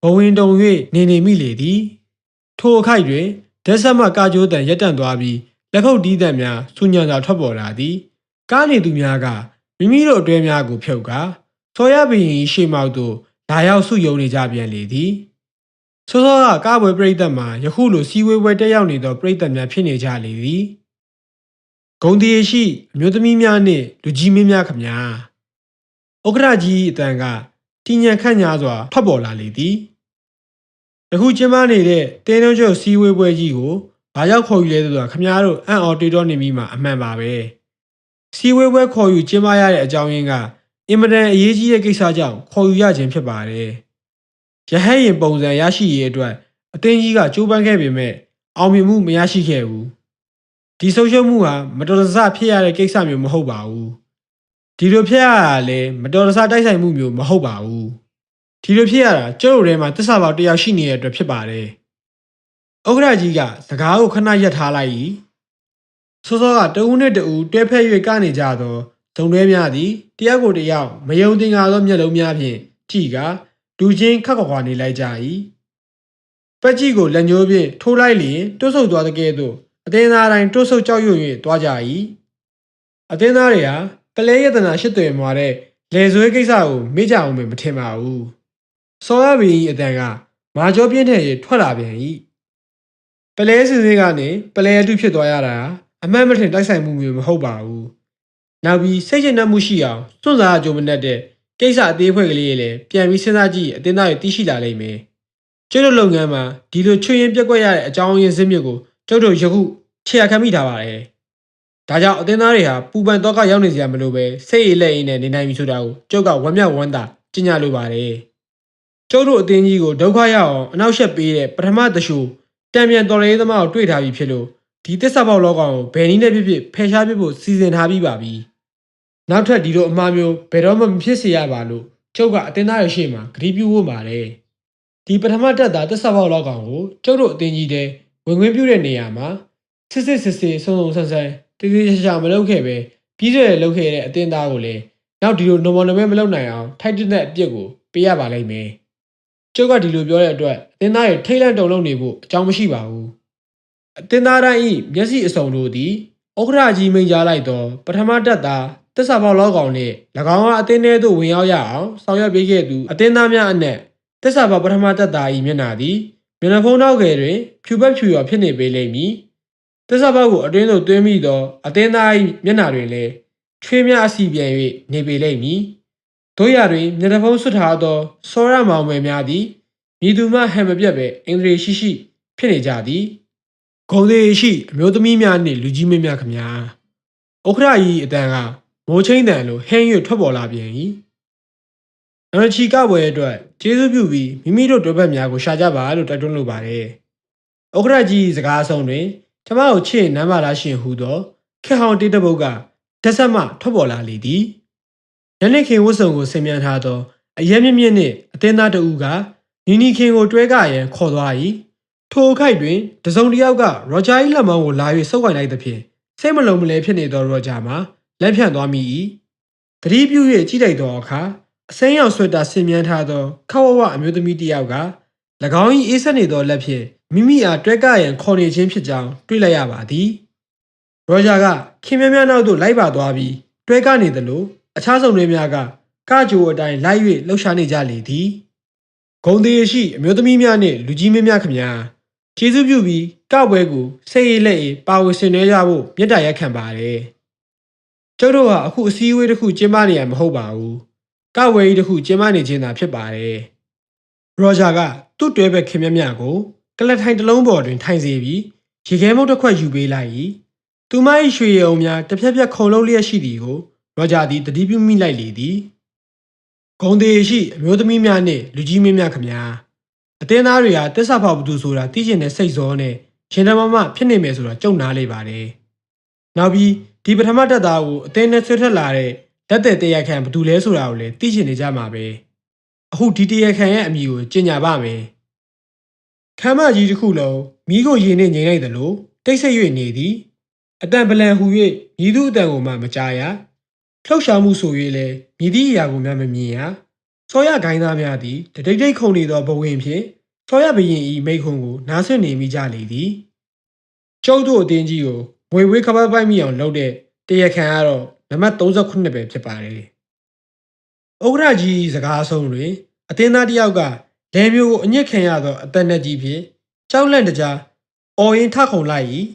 ဘဝင်တုံ၍နေမိလေသည်ထိုအခိုက်တွင်ဒက်ဆက်မှကာကြိုးတန်ရက်တန့်သွားပြီးလက်ခုပ်တီးတန်များစူညံစွာထွက်ပေါ်လာသည်ကားနေသူများကမိမိတို့အတွဲများကိုဖြုတ်ကာစောရဘီရင်ရှေ့မောက်သို့လာရောက်စုယုံနေကြပြန်လေသည်စောစောကကားပွဲပြိသက်မှာယခုလိုစီဝေးပွဲတက်ရောက်နေသောပြိသက်များဖြစ်နေကြလေသည်ဂုံတီရှိအမျိုးသမီးများနှင့်လူကြီးမင်းများခမညာဥက္ကဋ္ဌကြီးအတန်ကတည်ညံခန့်ညားစွာထွက်ပေါ်လာလေသည်ယခုကျင်းပနေတဲ့တင်းနှုံးချုပ်စီဝေးပွဲကြီးကိုဘာကြောင့်ခေါ်ယူလဲဆိုတာခမညာတို့အံ့ဩတွေးတောနေမိမှာအမှန်ပါပဲစီဝေးပွဲခေါ်ယူကျင်းပရတဲ့အကြောင်းရင်းကအင်မတန်အရေးကြီးတဲ့ကိစ္စကြောင့်ခေါ်ယူရခြင်းဖြစ်ပါတယ်ရဟန်းရင်ပုံစံရရှိရေးအတွက်အတင်းကြီးကကြိုးပမ်းခဲ့ပေမဲ့အောင်မြင်မှုမရရှိခဲ့ဘူးဒီဆုံးရှုံးမှုဟာမတော်တဆဖြစ်ရတဲ့ကိစ္စမျိုးမဟုတ်ပါဘူးဒီလိုဖြစ်ရတာလည်းမတော်တဆတိုက်ဆိုင်မှုမျိုးမဟုတ်ပါဘူးဒီလိုဖြစ်ရတာကျုပ်တို့ထဲမှာတစ္ဆာပေါက်တယောက်ရှိနေတဲ့အတွက်ဖြစ်ပါတယ် ဥက္ကဋ္ဌကြီးကစကားကိုခဏရပ်ထားလိုက်၏စောစောကတဦးနှင့်တဦးတွဲဖက်၍ကနေကြသောဇုံတွဲများသည်တယောက်ကိုတယောက်မယုံသင်္ကာသောမျက်လုံးများဖြင့်ကြည့်ကလူချင်းခက်ခွာနေလိုက်ကြ၏ပက်ကြီးကိုလက်ညှိုးဖြင့်ထိုးလိုက်လျင်တွတ်ဆုပ်သွားတဲ့ကဲ့သို့အတင်းသားတိုင်းတွတ်ဆုပ်ကြောက်ရွံ့၍သွားကြ၏အတင်းသားတွေဟာပလဲယတနာရှိသွေမွာတဲ့လေဆွဲကိစ္စကိုမေ့ကြအောင်မထင်ပါဘူးစောရပင်၏အတန်ကမာကျောပြင်းထန်၍ထွက်လာပြန်၏ပလဲစင်စင်ကနေပလဲအတုဖြစ်သွားရတာအမှန်မထင်တိုက်ဆိုင်မှုမျိုးမဟုတ်ပါဘူးနောက်ပြီးစိတ်ကျဉ်နှံ့မှုရှိအောင်စွန့်စားကြုံမနဲ့တဲ့ကိစ္စအသေးဖွဲ့ကလေးတွေလည်းပြန်ပြီးစဉ်းစားကြည့်အတင်းသားတွေသိရှိလာလိမ့်မယ်ကျုပ်တို့လုပ်ငန်းမှာဒီလိုချွေရင်ပြက်ကွက်ရတဲ့အကြောင်းရင်းစင်းမြစ်ကိုကျုပ်တို့ယခုခြေရခံမိထားပါတယ်ဒါကြောင့်အတင်းသားတွေဟာပူပန်တော့ကရောက်နေစရာမလိုပဲစိတ်အေးလက်အေးနဲ့နေနိုင်ပြီဆိုတာကိုကျုပ်ကဝမ်းမြောက်ဝမ်းသာကြေညာလိုပါတယ်ကျုပ်တို့အတင်းကြီးကိုဒုက္ခရောက်အောင်အနောက်ရှက်ပေးတဲ့ပထမတရှူတံပြန်တော်လေးသမားကိုတွေ့ထားပြီးဖြစ်လို့ဒီသစ္စာပေါက်လောကောင်ကိုဘယ်နည်းနဲ့ဖြစ်ဖြစ်ဖယ်ရှားပြဖို့စီစဉ်ထားပြီးပါပြီနောက်ထပ်ဒီလိုအမှားမျိုးဘယ်တော့မှမဖြစ်စေရပါလို့ကျုပ်ကအတင်းသားရဲ့ရှေ့မှာဂရုပြုဖို့ပါတယ်ဒီပထမတက်တာသစ္စာပေါက်လောကောင်ကိုကျုပ်တို့အတင်းကြီးတဲ့ဝင်ခွင့်ပြုတဲ့နေရာမှာစစ်စစ်စစ်စစ်စုံစုံဆန်းဆန်းတည်တည်ချာချာမလုပ်ခဲ့ပဲပြီးတဲ့လုပ်ခဲ့တဲ့အတင်းသားကိုလည်းနောက်ဒီလိုနော်မလုပ်နိုင်အောင်ထိုက်တဲ့အပြစ်ကိုပေးရပါလိမ့်မယ်ကျုပ်ကဒီလိုပြောတဲ့အတွက်အတင်းသားရဲ့ထိတ်လန့်တုန်လှုပ်နေဖို့အကြောင်းမရှိပါဘူးအတင်းသားတိုင်းဤမျက်စိအစုံတို့သည်ဥက္ကဋ္ဌကြီးမိန့်ကြားလိုက်သောပထမတက်တာသစ္စာပေါက်လောကောင်နှင့်၎င်းကအတင်းထဲသို့ဝင်ရောက်ရအောင်ဆောင်ရွက်ပေးခဲ့သူအတင်းသားများအနက်သစ္စာပေါက်ပထမတက်တာ၏မျက်နှာသည်မျက်နှာဖုံးနောက်ွယ်တွင်ဖြူပက်ဖြူရောဖြစ်နေပေလိမ့်မည်သစ္စာပေါက်ကိုအတွင်းသို့သွင်းမိသောအတင်းသား၏မျက်နှာတွင်လည်းချွေးများအစီပြန်၍နေပေလိမ့်မည်တို့ရတွင်မျက်နှာဖုံးဆွတ်ထားသောစောရမောင်မယ်များသည်မြည်သူမှဟန်မပြတ်ပဲအင်္ဂရိရှိဖြစ်နေကြသည်ဂုံသေးရှိအမျိုးသမီးများနှင့်လူကြီးမင်းများခမညာဥက္ခရာကြီးအတန်ကမိုးချင်းတန်လိုဟင်းရွထွက်ပေါ်လာပြန်၏အမချီကပွဲအတွက်ကျေးဇူးပြုပြီးမိမိတို့တွဲဘက်များကိုရှာကြပါလို့တိုက်တွန်းလိုပါတယ်ဥက္ခရာကြီးစကားအဆုံးတွင်ကျမကိုချစ်နမ်းပါလားရှင်ဟူသောခက်ဟောင်းတေးတပုတ်ကတက်ဆက်မှထွက်ပေါ်လာလေသည်ညနေခင်းဝတ်စုံကိုဆင်မြန်းထားသောအရက်မြင့်မြင့်နှင့်အတင်းသားတဦးကနီနီခင်ကိုတွဲကရန်ခေါ်သွား၏ထိုအခိုက်တွင်တစုံတစ်ယောက်ကရော်ဂျာ၏လက်မောင်းကိုလာ၍ဆုပ်ကိုင်လိုက်သဖြင့်စိတ်မလုံးမလဲဖြစ်နေသောရော်ဂျာမှာလက်ဖြန့်သွားမိ၏သတိပြု၍ကြည့်လိုက်သောအခါအစိမ်းရောင်ဆွဲတာဆင်မြန်းထားသောခဝဝအမျိုးသမီးတစ်ယောက်က၎င်း၏အေးဆက်နေသောလက်ဖြင့်မိမိအားတွဲကရန်ခေါ်နေခြင်းဖြစ်ကြောင်းတွေ့လိုက်ရပါသည်ရော်ဂျာကခင်များနောက်သို့လိုက်ပါသွားပြီးတွဲကနေသလိုအခြားစုံတွေများကကကြိုအတိုင်းလိုက်၍လှုပ်ရှားနေကြလေသည်ဂုံသေးရှိအမျိုးသမီးများနှင့်လူကြီးမင်းများခမညာကျေးဇူးပြုပြီးကောက်ပွဲကိုစိတ်အေးလက်အေးပါဝင်ဆင်နွှဲကြဖို့မြတ်တာရက်ခံပါတယ်ကျုပ်တို့ဟာအခုအစည်းအဝေးတစ်ခုကျင်းပနေရမဟုတ်ပါဘူးကောက်ပွဲကြီးတစ်ခုကျင်းပနေခြင်းသာဖြစ်ပါတယ်ရော်ဂျာကသူ့တွဲဘက်ခင်များကိုကလတ်ထိုင်တစ်လုံးပေါ်တွင်ထိုင်စေပြီးရေခဲမုတ်တစ်ခွက်ယူပေးလိုက်၏သူမ၏ရွှေရုံများတစ်ဖြက်ဖြက်ခုံလုံးလျက်ရှိသည်ကိုရော်ဂျာသည်တတိပြုမိလိုက်လေသည်ဂုံသေးရှိအမျိုးသမီးများနှင့်လူကြီးမင်းများခမညာအတင်းသားတွေကတစ္ဆာဖောက်ဘသူဆိုတာသိကျင်တဲ့စိတ်စောနဲ့ရှင်တမမဖြစ်နေမယ်ဆိုတာကြုံနားလေပါတယ်နောက်ပြီးဒီပထမတက်သားကိုအတင်းနဲ့ဆွဲထက်လာတဲ့လက်တဲ့တရားခံဘသူလဲဆိုတာကိုလည်းသိကျင်နေကြမှာပဲအခုဒီတရားခံရဲ့အမည်ကိုကြေညာပါမယ်ခမ်းမကြီးတစ်ခုလုံးမိကိုရေနဲ့ငိမ့်လိုက်သလိုတိတ်ဆိတ်၍နေသည်အတန်ပလန်ဟူ၍မြည်သူအတန်ကိုမှမကြားရလှုပ်ရှားမှုဆို၍လည်းမြည်သည့်အရာကိုမှမမြင်ရစောရဂိုင်းသားများသည်တတိတ်တိတ်ခုန်နေသောဘဝင်ဖြင့်စောရဘရင်ဤမိခွန်းကိုနားဆွနေမိကြလေသည်ကျုပ်တို့အတင်းကြီးကိုငွေဝေးကပတ်ပိုက်မိအောင်လုပ်တဲ့တရားခံကတော့နံပါတ်39ပဲဖြစ်ပါတယ်ဥက္ကဋ္ဌကြီးစကားအဆုံးတွင်အတင်းသားတယောက်ကလဲမျိုးကိုအညစ်ခံရသောအသက်နဲ့ကြီးဖြင့်ကြောက်လန့်တကြားအော်ရင်ထခုန်လိုက်၏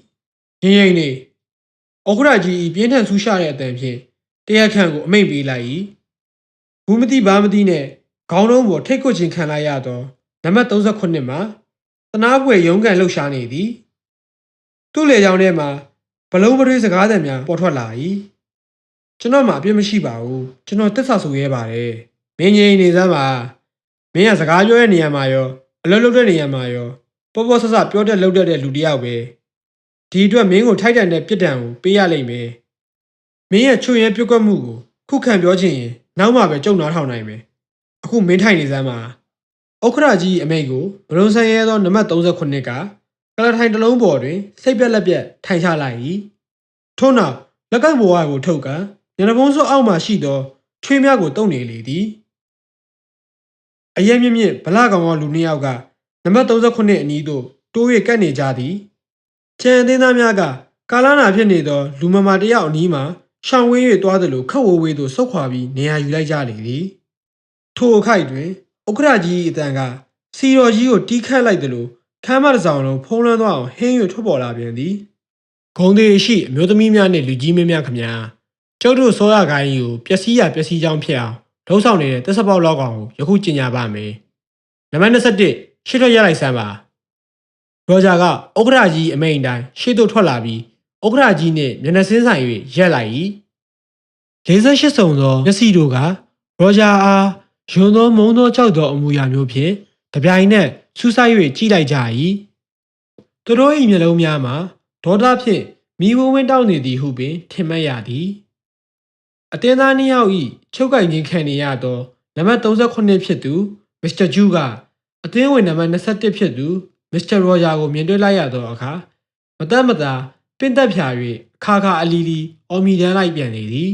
ရင်းရိမ့်နေဥက္ကဋ္ဌကြီးပြင်းထန်ဆူးရှာတဲ့အတန်ဖြင့်တရားခံကိုအမိန့်ပေးလိုက်၏ဘူးမတိဘာမတိနဲ့ခေါင်းလုံးပေါ်ထိတ်ကွချင်းခံလိုက်ရသောနံပါတ်39မှာတနာပွဲရုံးကန်လှုပ်ရှားနေသည်သူ့လေကြောင်းထဲမှာဘလုံးပထွေးစကားသံများပေါ်ထွက်လာ၏ကျွန်တော်မှအပြစ်မရှိပါဘူးကျွန်တော်တက်ဆာဆူရဲပါတယ်မင်းငြိမ်နေစမ်းပါမင်းကစကားပြောတဲ့နေရာမှာရောအလုပ်လုပ်တဲ့နေရာမှာရောပေါ်ပေါ်ဆဆပြောတဲ့လုပ်တဲ့လူတစ်ယောက်ပဲဒီအတွက်မင်းကိုထိုက်တန်တဲ့ပြစ်ဒဏ်ကိုပေးရလိမ့်မယ်မင်းရဲ့ချွတ်ရဲပြုတ်ကွက်မှုကိုခုခံပြောချင်ရင်နောက်မှပဲကြုံနားထောင်နိုင်မယ်အခုမင်းထိုင်နေစမ်းပါဥက္ခရာကြီးအမိတ်ကိုဘလုံးဆန်းရဲသောနံပါတ်39က ကလထိုင်တစ်လုံးပေါ်တွင်စိတ်ပြက်လက်ပြက်ထိုင်ချလိုက်၏ထို့နောက်လက်ကပ်ဘဝကိုထုတ်ကညနေပုံးစောအောက်မှရှိသောချွေးများကိုတုံနေလေသည်အရက်မြင့်မြင့်ဗလာကောင်ကလူနှစ်ယောက်ကနံပါတ်39အနီးသို့တိုး၍ကပ်နေကြသည်ကျန်အသင်းသားများကကာလာနာဖြစ်နေသောလူမမာတယောက်အနီးမှရှောင်ဝေး၍သွားသလိုခက်ဝဝေးသို့ဆုတ်ခွာပြီးနေရာယူလိုက်ကြလေသည်ထိုအခိုက်တွင်ဥက္ကရာကြီးအတန်ကစီရော်ကြီးကိုတီးခတ်လိုက်သလိုခမ်းမတစ်ဆောင်လုံးဖုံးလွှမ်းသွားအောင်ဟင်း၍ထွက်ပေါ်လာပြန်သည်ဂုံသေးရှိအမျိုးသမီးများနှင့်လူကြီးမင်းများခမညာကျုပ်တို့စောရကိုင်းကိုပျက်စီးရပျက်စီးကြောင်းဖြစ်အောင်လှုံ့ဆော်နေတဲ့တက်စပေါက်လောက်ကောင်ကိုယခုကျင်ညာပါမယ်နံပါတ်21ရှစ်ထွက်ရလိုက်စမ်းပါရောဂျာကဥက္ကရာကြီးအမိန်တိုင်းရှေ့သို့ထွက်လာပြီးဥက္ကရာကြီးနှင့်မျက်နှာစင်းဆိုင်၍ရက်လိုက်၏48စုံသောမျက်စိတို့ကရောဂျာအားယွန်းသောမုန်းသောကြောက်သောအမူအရာမျိုးဖြင့်တပြိုင်နက်ဆူဆိုင်၍ကြည့်လိုက်ကြ၏သူတို့၏မျက်လုံးများမှာဒေါသဖြင့်မိဝဝင်းတောက်နေသည်ဟုပင်ထင်မှတ်ရသည်အတင်းသားနှစ်ယောက်၏ချုပ်ကိုင်ခြင်းခံနေရသောနံပါတ်38ဖြစ်သူမစ္စတာဂျူးကအသင်းဝင်နံပါတ်21ဖြစ်သူမစ္စတာရောဂျာကိုမြင်တွေ့လိုက်ရသောအခါမတတ်မသာပင့်သက်ဖြာ၍ခါခါအလီလီအော်မီတန်းလိုက်ပြန်လေသည်